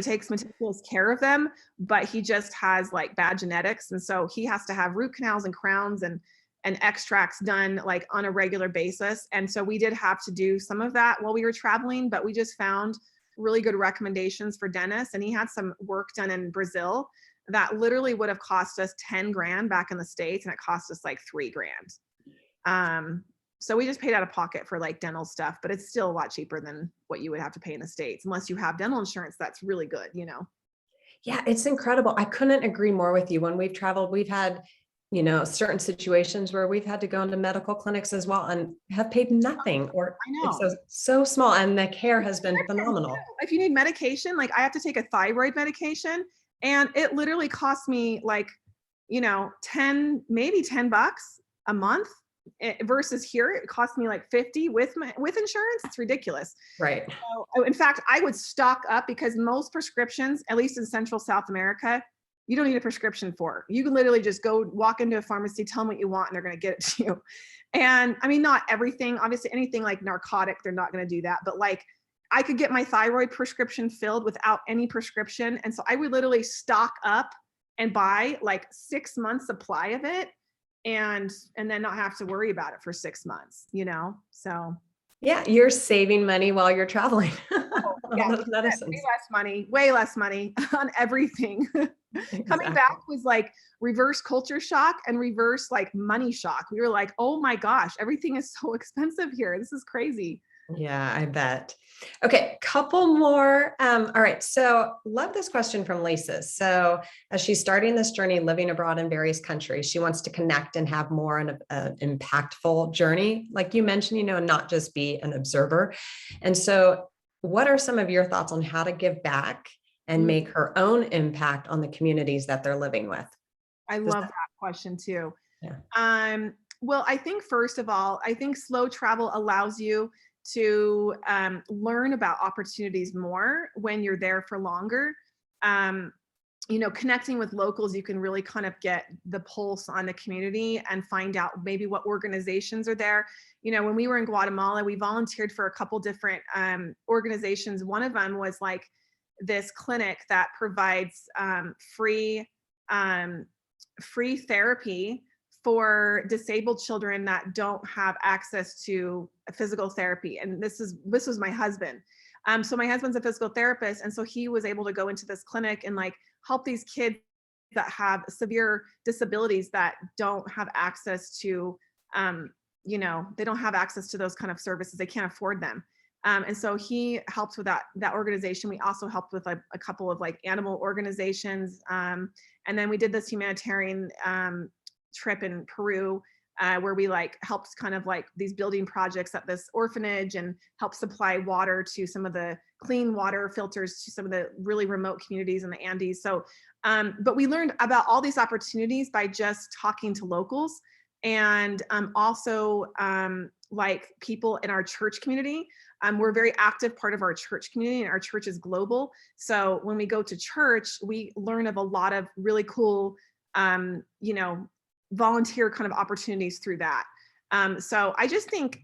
takes meticulous care of them, but he just has like bad genetics. And so he has to have root canals and crowns and extracts done like on a regular basis. And so we did have to do some of that while we were traveling, but we just found really good recommendations for dentists. And he had some work done in Brazil that literally would have cost us 10 grand back in the States. And it cost us like 3 grand. So we just paid out of pocket for like dental stuff, but it's still a lot cheaper than what you would have to pay in the States. Unless you have dental insurance, that's really good, Yeah, it's incredible. I couldn't agree more with you. When we've traveled, we've had, certain situations where we've had to go into medical clinics as well and have paid nothing or it's so small. And the care has been phenomenal. If you need medication, like I have to take a thyroid medication and it literally costs me like, maybe $10 a month. versus here, it cost me like 50 with insurance. It's ridiculous. Right. So, in fact, I would stock up because most prescriptions, at least in Central South America, you don't need a prescription for. You can literally just go walk into a pharmacy, tell them what you want, and they're going to get it to you. And I mean, not everything, obviously anything like narcotic, they're not going to do that. But like I could get my thyroid prescription filled without any prescription. And so I would literally stock up and buy like 6 months supply of it and then not have to worry about it for 6 months, So Yeah, you're saving money while you're traveling. yeah, All those medicines. way less money on everything. Exactly. Coming back was like reverse culture shock and reverse like money shock. We were like, oh my gosh, everything is so expensive here. This is crazy. Yeah, I bet. Okay, couple more. All right. So love this question from Lisa. So as she's starting this journey, living abroad in various countries, she wants to connect and have more an impactful journey. Like you mentioned, not just be an observer. And so what are some of your thoughts on how to give back and make her own impact on the communities that they're living with? I love that question too. Yeah. Well, I think first of all, I think slow travel allows you to learn about opportunities more when you're there for longer. Connecting with locals, you can really kind of get the pulse on the community and find out maybe what organizations are there. When we were in Guatemala, we volunteered for a couple different organizations. One of them was like this clinic that provides free therapy for disabled children that don't have access to physical therapy. And this was my husband. So my husband's a physical therapist. And so he was able to go into this clinic and like help these kids that have severe disabilities that don't have access to, they don't have access to those kind of services. They can't afford them. And so he helps with that organization. We also helped with a couple of like animal organizations. And then we did this humanitarian trip in Peru where we like helped kind of like these building projects at this orphanage and helped supply water to some of the clean water filters to some of the really remote communities in the Andes. So, but we learned about all these opportunities by just talking to locals and also like people in our church community. We're a very active part of our church community and our church is global. So when we go to church, we learn of a lot of really cool, volunteer kind of opportunities through that. So I just think,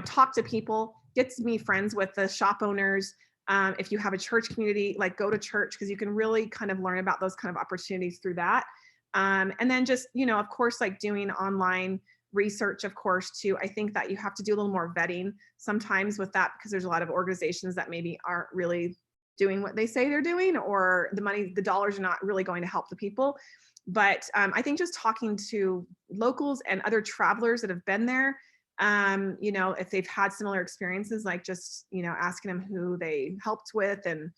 talk to people, get to be friends with the shop owners. If you have a church community, like go to church because you can really kind of learn about those kind of opportunities through that. And then just, of course, like doing online research, of course, too. I think that you have to do a little more vetting sometimes with that because there's a lot of organizations that maybe aren't really doing what they say they're doing, or the dollars are not really going to help the people. But I think just talking to locals and other travelers that have been there, if they've had similar experiences, like just, asking them who they helped with. And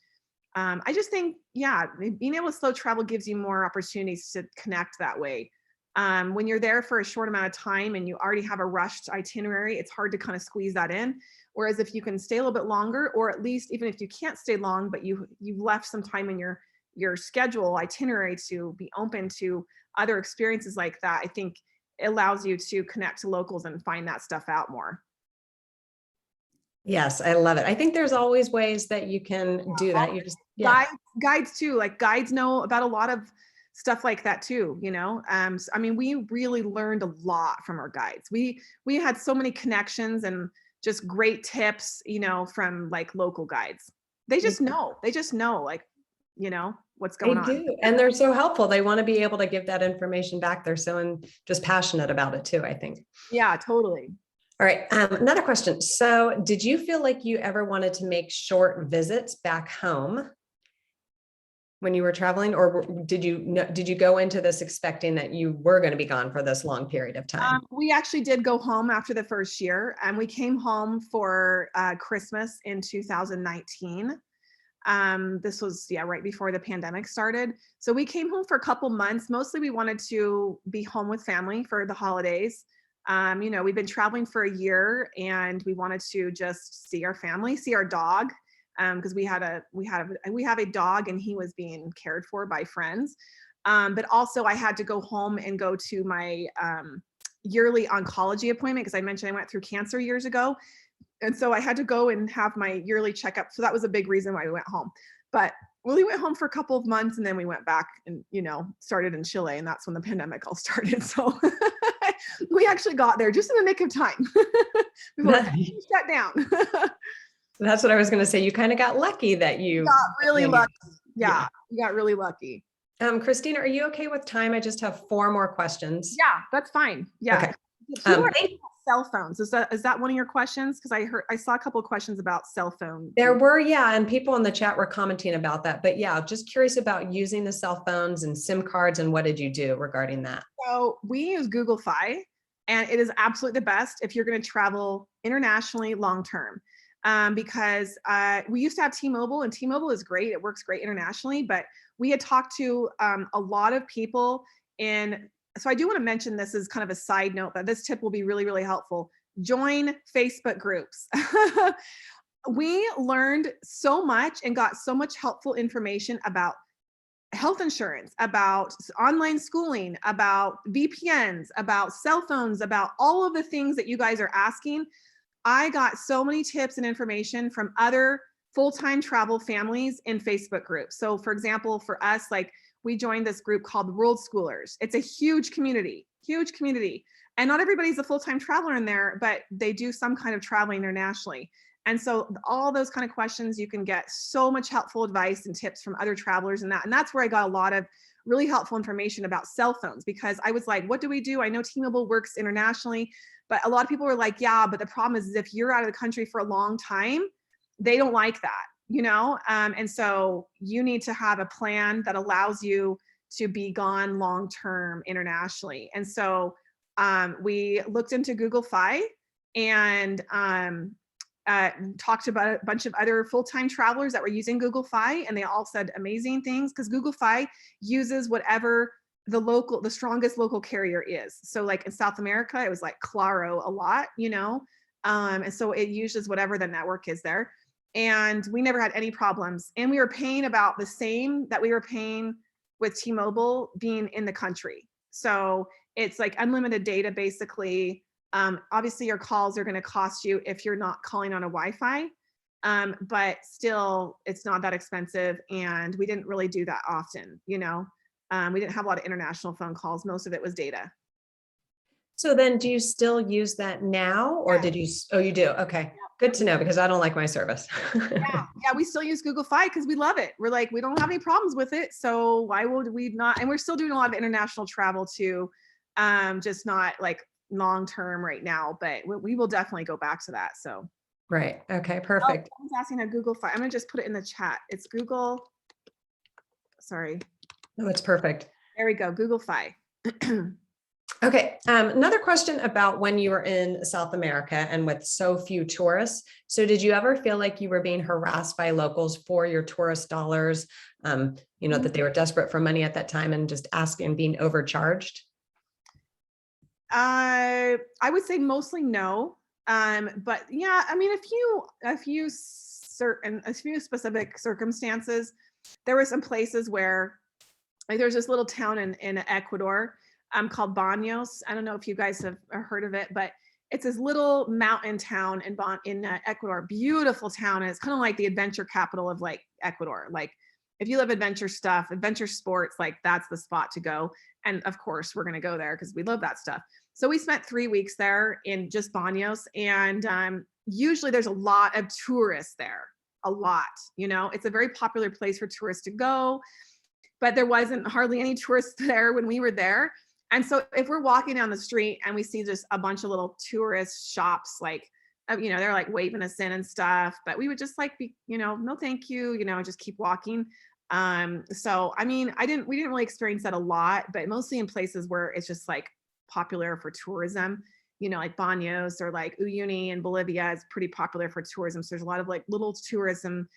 I just think, being able to slow travel gives you more opportunities to connect that way. When you're there for a short amount of time and you already have a rushed itinerary, it's hard to kind of squeeze that in. Whereas if you can stay a little bit longer, or at least even if you can't stay long, but you've left some time in your schedule itinerary to be open to other experiences like that, I think it allows you to connect to locals and find that stuff out more. Yes, I love it. I think there's always ways that you can do that. You just guides too, like guides know about a lot of stuff like that too, So, I mean, we really learned a lot from our guides. We had so many connections and just great tips, from like local guides. They just know like, what's going on. They do. And they're so helpful. They want to be able to give that information back. They're so just passionate about it too, I think. Yeah, totally. All right. Another question. So did you feel like you ever wanted to make short visits back home when you were traveling, or did you go into this expecting that you were going to be gone for this long period of time? We actually did go home after the first year, and we came home for Christmas in 2019. This was right before the pandemic started. So we came home for a couple months. Mostly we wanted to be home with family for the holidays. We've been traveling for a year and we wanted to just see our family, see our dog. Because we have a dog and he was being cared for by friends. But also I had to go home and go to my yearly oncology appointment because I mentioned I went through cancer years ago. And so I had to go and have my yearly checkup. So that was a big reason why we went home. But we went home for a couple of months and then we went back and, started in Chile. And that's when the pandemic all started. So we actually got there just in the nick of time before it shut down. That's what I was going to say. You kind of got lucky that you got really lucky. Yeah, we got really lucky. Christina, are you okay with time? I just have 4 more questions. Yeah, that's fine. Yeah. Okay. Cell phones. Is that one of your questions? Because I saw a couple of questions about cell phone. There were, and people in the chat were commenting about that. But just curious about using the cell phones and SIM cards, and what did you do regarding that? So we use Google Fi, and it is absolutely the best if you're going to travel internationally long term. Because we used to have T-Mobile, and T-Mobile is great. It works great internationally, but we had talked to a lot of people so I do want to mention this as kind of a side note, but this tip will be really, really helpful. Join Facebook groups. We learned so much and got so much helpful information about health insurance, about online schooling, about VPNs, about cell phones, about all of the things that you guys are asking. I got so many tips and information from other full-time travel families in Facebook groups. So for example, for us, we joined this group called World Schoolers. It's a huge community. And not everybody's a full-time traveler in there, but they do some kind of traveling internationally. And so all those kind of questions, you can get so much helpful advice and tips from other travelers and that. And that's where I got a lot of really helpful information about cell phones, because I was like, what do we do? I know T-Mobile works internationally, but a lot of people were like, yeah, but the problem is if you're out of the country for a long time, they don't like that. And so you need to have a plan that allows you to be gone long-term internationally. And so we looked into Google Fi and talked about a bunch of other full-time travelers that were using Google Fi, and they all said amazing things because Google Fi uses whatever the strongest local carrier is. So in South America, it was Claro a lot, and so it uses whatever the network is there. And we never had any problems. And we were paying about the same that we were paying with T-Mobile being in the country. So it's unlimited data, basically. Obviously, your calls are going to cost you if you're not calling on a Wi-Fi, but still, it's not that expensive. And we didn't really do that often, we didn't have a lot of international phone calls. Most of it was data. So then do you still use that now, or did you? Oh, you do. Okay. Yeah. Good to know, because I don't like my service. Yeah, we still use Google Fi because we love it. We're we don't have any problems with it. So why would we not? And we're still doing a lot of international travel too. Just not long-term right now, but we will definitely go back to that. So. Right. Okay, perfect. I was asking a Google Fi. I'm going to just put it in the chat. It's Google. Sorry. No, it's perfect. There we go. Google Fi. Okay. Another question about when you were in South America and with so few tourists. So did you ever feel like you were being harassed by locals for your tourist dollars? That they were desperate for money at that time and just asking and being overcharged? I would say mostly no. But yeah, I mean, a few specific circumstances. There were some places where there's this little town in Ecuador called Baños. I don't know if you guys have heard of it, but it's this little mountain town in Ecuador. Beautiful town, and it's kind of like the adventure capital of Ecuador. If you love adventure stuff, adventure sports, that's the spot to go. And of course, we're going to go there because we love that stuff. So we spent 3 weeks there in just Baños, and usually there's a lot of tourists there. A lot, it's a very popular place for tourists to go, but there wasn't hardly any tourists there when we were there. And so if we're walking down the street and we see just a bunch of little tourist shops, they're waving us in and stuff, but we would just be, no, thank you, just keep walking. So, I mean, we didn't really experience that a lot, but mostly in places where it's just popular for tourism, Baños or Uyuni in Bolivia is pretty popular for tourism. So there's a lot of little tourism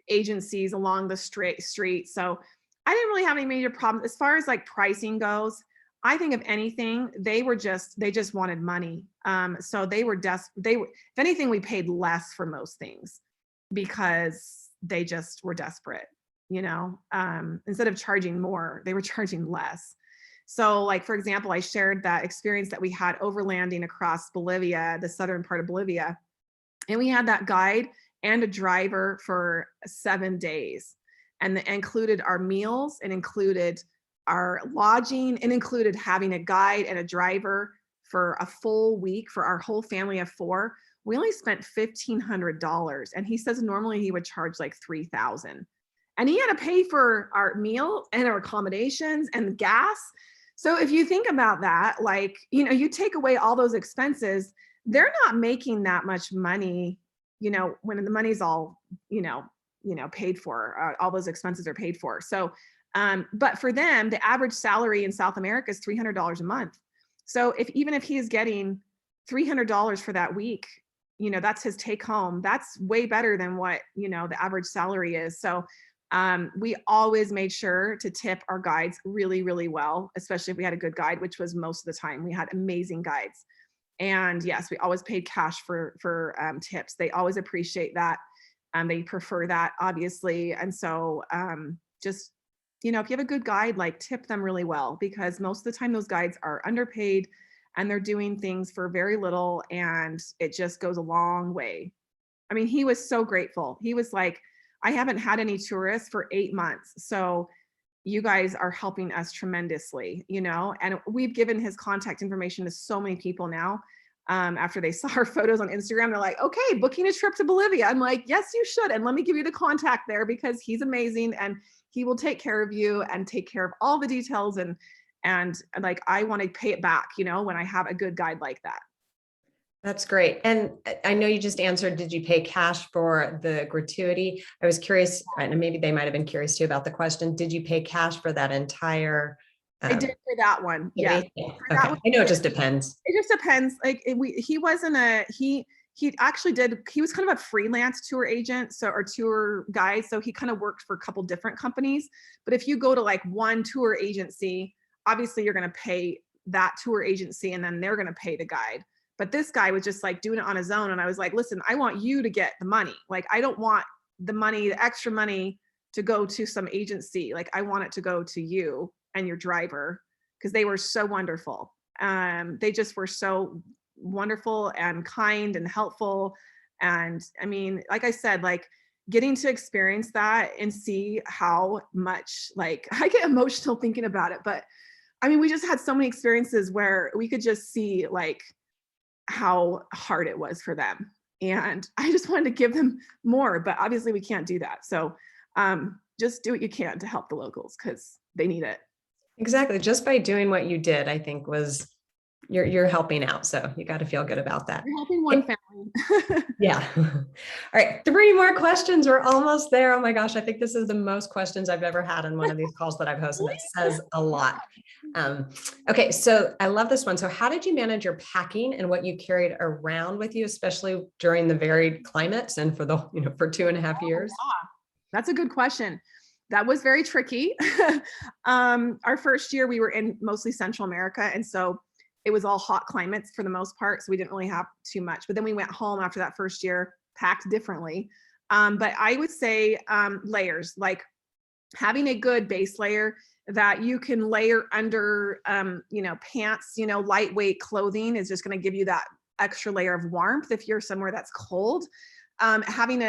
agencies along the street. So I didn't really have any major problems as far as pricing goes. I think if anything, they just wanted money. So they were if anything, we paid less for most things because they just were desperate, instead of charging more, they were charging less. So like, for example, I shared that experience that we had overlanding across Bolivia, the southern part of Bolivia. And we had that guide and a driver for 7 days. And it included our meals, and included our lodging, and included having a guide and a driver for a full week for our whole family of 4. We only spent $1,500. And he says normally he would charge like $3,000. And he had to pay for our meal and our accommodations and gas. So if you think about that, like, you know, you take away all those expenses, they're not making that much money, you know, when the money's all, paid for, all those expenses are paid for. So, but for them, the average salary in South America is $300 a month. So even if he is getting $300 for that week, you know, that's his take home. That's way better than what, you know, the average salary is. So we always made sure to tip our guides really, really well, especially if we had a good guide, which was most of the time. We had amazing guides. And yes, we always paid cash for tips. They always appreciate that. They prefer that, obviously. And so just, you know, if you have a good guide, like, tip them really well, because most of the time those guides are underpaid and they're doing things for very little, and it just goes a long way. I mean, he was so grateful. He was like, I haven't had any tourists for 8 months. So you guys are helping us tremendously, you know, and we've given his contact information to so many people now. After they saw our photos on Instagram, they're like, okay, booking a trip to Bolivia. I'm like, yes, you should. And let me give you the contact there, because he's amazing and he will take care of you and take care of all the details. And like, I want to pay it back, you know, when I have a good guide like that. That's great. And I know you just answered, did you pay cash for the gratuity? I was curious, and maybe they might've been curious too about the question. Did you pay cash for that entire? I did for that one. Yeah. Okay. I know it just depends. It just depends. Like he wasn't he actually he was kind of a freelance tour agent, so, or tour guide. So he kind of worked for a couple different companies. But if you go to like one tour agency, obviously you're going to pay that tour agency and then they're going to pay the guide. But this guy was just like doing it on his own. And I was like, listen, I want you to get the money. Like, I don't want the money, the extra money to go to some agency. Like, I want it to go to you and your driver, because they were so wonderful. They just were so wonderful and kind and helpful. And I mean, like I said, like, getting to experience that and see how much, like, I get emotional thinking about it, but I mean, we just had so many experiences where we could just see like how hard it was for them. And I just wanted to give them more, but obviously we can't do that. So just do what you can to help the locals, because they need it. Exactly. Just by doing what you did, I think you're helping out. So you got to feel good about that. You're helping one family. Yeah. All right. 3 more questions. We're almost there. Oh my gosh. I think this is the most questions I've ever had in one of these calls that I've hosted. That says a lot. Okay. So I love this one. So how did you manage your packing and what you carried around with you, especially during the varied climates and for for 2.5 years? Yeah. That's a good question. That was very tricky. Our first year we were in mostly Central America. And so it was all hot climates for the most part. So we didn't really have too much, but then we went home after that first year, packed differently. But I would say layers, like having a good base layer that you can layer under, pants, lightweight clothing is just going to give you that extra layer of warmth if you're somewhere that's cold. Having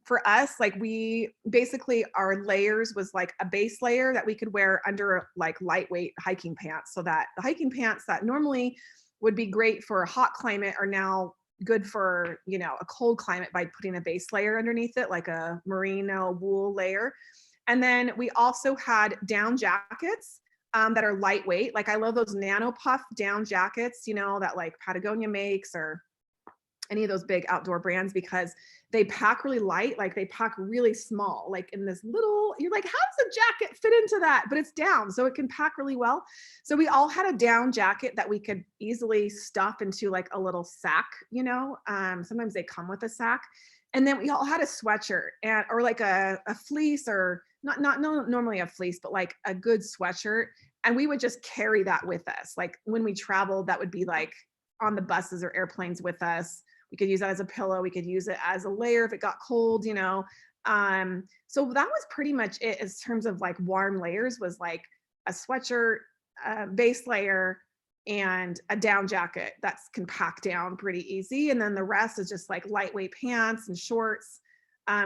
for us, like we basically, our layers was like a base layer that we could wear under like lightweight hiking pants, so that the hiking pants that normally would be great for a hot climate are now good for, a cold climate by putting a base layer underneath it, like a merino wool layer. And then we also had down jackets that are lightweight. Like I love those nano puff down jackets, that like Patagonia makes, or any of those big outdoor brands, because they pack really light, like they pack really small, like in this little, you're like, how does a jacket fit into that? But it's down, so it can pack really well. So we all had a down jacket that we could easily stuff into like a little sack, sometimes they come with a sack. And then we all had a sweatshirt or like a fleece, or not normally a fleece, but like a good sweatshirt. And we would just carry that with us. Like when we traveled, that would be like on the buses or airplanes with us. We could use that as a pillow. We could use it as a layer if it got cold, So that was pretty much it in terms of like warm layers, was like a sweatshirt, base layer and a down jacket that can pack down pretty easy. And then the rest is just like lightweight pants and shorts.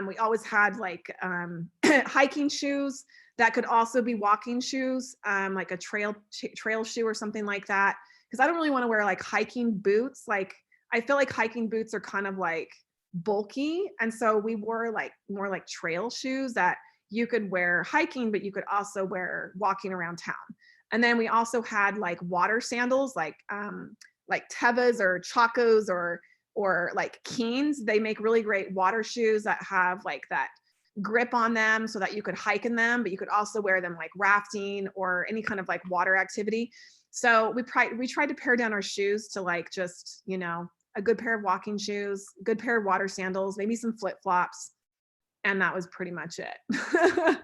We always had like hiking shoes that could also be walking shoes, like a trail shoe or something like that. Because I don't really want to wear like hiking boots. Like I feel like hiking boots are kind of like bulky. And so we wore like more like trail shoes that you could wear hiking, but you could also wear walking around town. And then we also had like water sandals, like Tevas or Chacos or like Keens. They make really great water shoes that have like that grip on them so that you could hike in them, but you could also wear them like rafting or any kind of like water activity. So we tried to pare down our shoes to like just, you know, a good pair of walking shoes, good pair of water sandals, maybe some flip-flops. And that was pretty much it.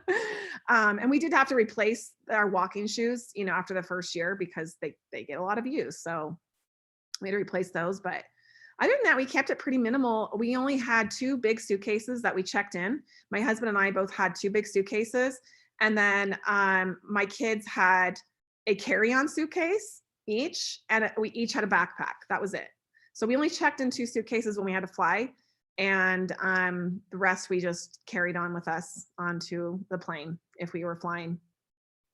And we did have to replace our walking shoes, you know, after the first year because they get a lot of use. So we had to replace those. But other than that, we kept it pretty minimal. We only had 2 big suitcases that we checked in. My husband and I both had 2 big suitcases. And then my kids had a carry-on suitcase each, and we each had a backpack. That was it. So we only checked in 2 suitcases when we had to fly. And the rest we just carried on with us onto the plane if we were flying.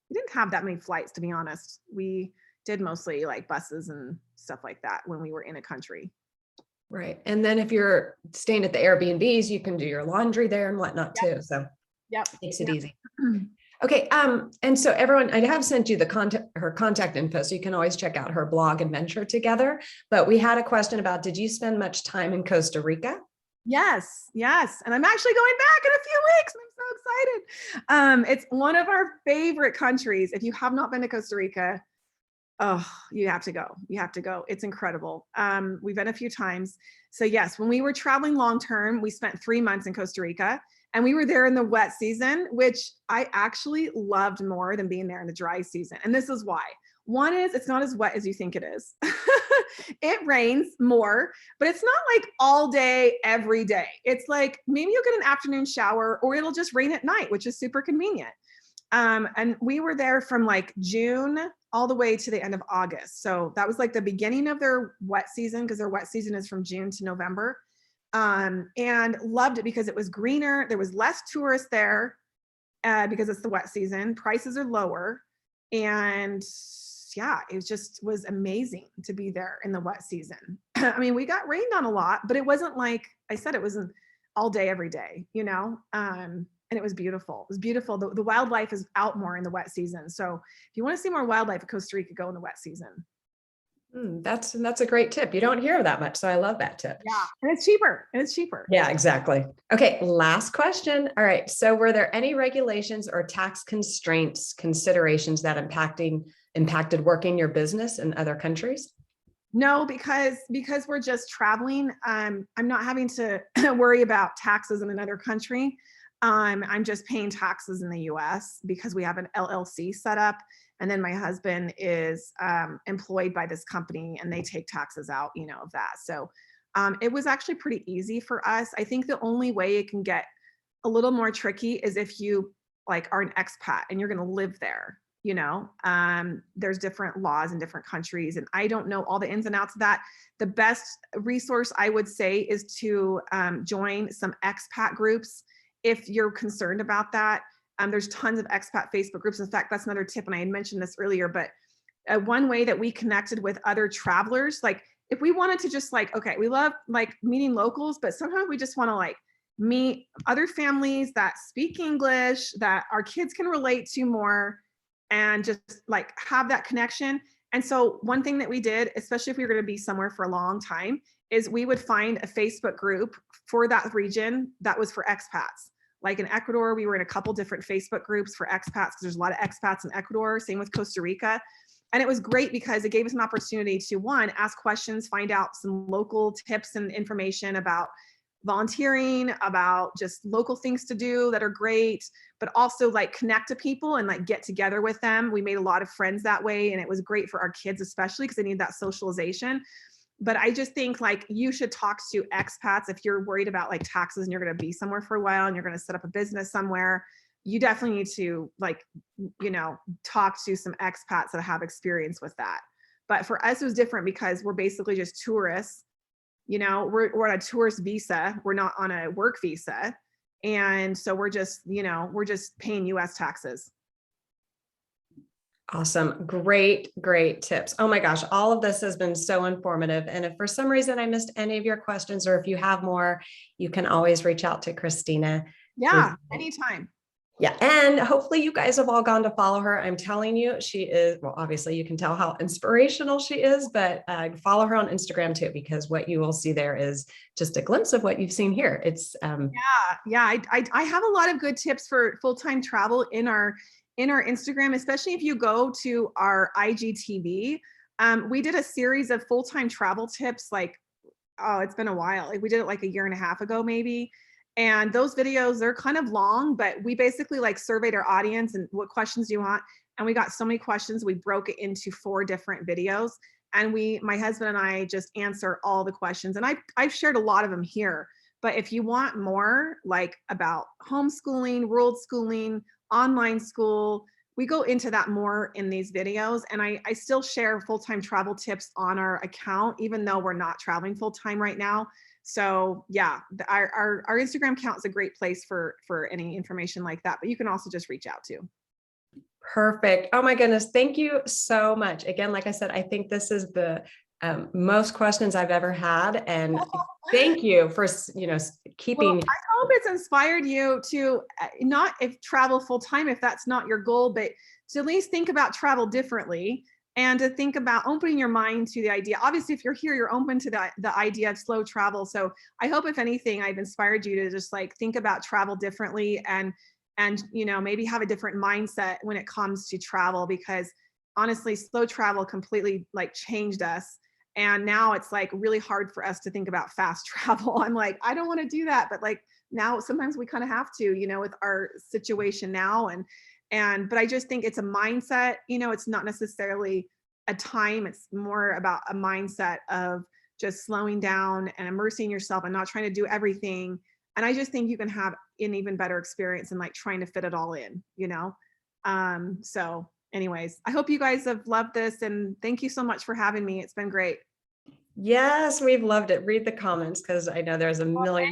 We didn't have that many flights, to be honest. We did mostly like buses and stuff like that when we were in a country. Right. And then if you're staying at the Airbnbs, you can do your laundry there and whatnot too. So Yep. Makes it easy. Okay. And so everyone, I have sent you her contact info, so you can always check out her blog Adventure Together. But we had a question about, did you spend much time in Costa Rica? Yes. And I'm actually going back in a few weeks. I'm so excited. It's one of our favorite countries. If you have not been to Costa Rica, oh, you have to go. It's incredible. We've been a few times. So yes, when we were traveling long-term, we spent 3 months in Costa Rica, and we were there in the wet season, which I actually loved more than being there in the dry season. And this is why. One is it's not as wet as you think it is. It rains more, but it's not like all day, every day. It's like maybe you'll get an afternoon shower or it'll just rain at night, which is super convenient. And we were there from like June all the way to the end of August. So that was like the beginning of their wet season, because their wet season is from June to November. And loved it because it was greener. There was less tourists there because it's the wet season. Prices are lower. And yeah, it just was amazing to be there in the wet season. I mean, we got rained on a lot, but it wasn't like I said, it wasn't all day, every day, you know? And it was beautiful. It was beautiful. The wildlife is out more in the wet season. So if you want to see more wildlife in Costa Rica, go in the wet season. That's a great tip. You don't hear that much. So I love that tip. Yeah. And it's cheaper. Yeah, exactly. Okay. Last question. All right. So were there any regulations or tax considerations that impacted working your business in other countries? No, because we're just traveling. I'm not having to worry about taxes in another country. I'm just paying taxes in the US because we have an LLC set up. And then my husband is employed by this company and they take taxes out, you know, of that. So it was actually pretty easy for us. I think the only way it can get a little more tricky is if you like are an expat and you're going to live there, you know. There's different laws in different countries and I don't know all the ins and outs of that. The best resource I would say is to join some expat groups if you're concerned about that. There's tons of expat Facebook groups. In fact, that's another tip. And I had mentioned this earlier, but one way that we connected with other travelers, like if we wanted to just like, okay, we love like meeting locals, but sometimes we just want to like meet other families that speak English, that our kids can relate to more and just like have that connection. And so one thing that we did, especially if we were going to be somewhere for a long time, is we would find a Facebook group for that region that was for expats. Like in Ecuador, we were in a couple different Facebook groups for expats because there's a lot of expats in Ecuador, same with Costa Rica. And it was great because it gave us an opportunity to, one, ask questions, find out some local tips and information about volunteering, about just local things to do that are great, but also like connect to people and like get together with them. We made a lot of friends that way. And it was great for our kids, especially because they need that socialization. But I just think like you should talk to expats if you're worried about like taxes and you're going to be somewhere for a while and you're going to set up a business somewhere. you definitely need to like, talk to some expats that have experience with that. But for us, it was different because we're basically just tourists. We're on a tourist visa. We're not on a work visa. And so we're just paying US taxes. Awesome. Great, great tips. Oh my gosh, all of this has been so informative. And if for some reason I missed any of your questions, or if you have more, you can always reach out to Christina. Yeah, anytime. Yeah. And hopefully you guys have all gone to follow her. I'm telling you, she is, well, obviously you can tell how inspirational she is, but follow her on Instagram too, because what you will see there is just a glimpse of what you've seen here. It's I have a lot of good tips for full-time travel in our Instagram, especially if you go to our IGTV. We did a series of full-time travel tips, like, oh, it's been a while. Like we did it like a year and a half ago, maybe. And those videos, they're kind of long, but we basically like surveyed our audience and what questions do you want? And we got so many questions. We broke it into 4 different videos. And my husband and I just answer all the questions. And I've shared a lot of them here. But if you want more, like about homeschooling, world schooling, online school, we go into that more in these videos. And I still share full-time travel tips on our account, even though we're not traveling full-time right now. So yeah, our Instagram account is a great place for any information like that, but you can also just reach out to. perfect. Oh my goodness. Thank you so much. Again, like I said, I think this is the most questions I've ever had. And thank you for, keeping. Well, I hope it's inspired you to not if travel full time, if that's not your goal, but to at least think about travel differently and to think about opening your mind to the idea. Obviously, if you're here, you're open to the idea of slow travel. So I hope if anything, I've inspired you to just like think about travel differently and maybe have a different mindset when it comes to travel, because honestly, slow travel completely like changed us. And now it's like really hard for us to think about fast travel. I'm like, I don't want to do that. But like now sometimes we kind of have to, with our situation now. But I just think it's a mindset, it's not necessarily a time. It's more about a mindset of just slowing down and immersing yourself and not trying to do everything. And I just think you can have an even better experience and like trying to fit it all in, So anyways, I hope you guys have loved this, and thank you so much for having me. It's been great. Yes, we've loved it. Read the comments because I know there's a million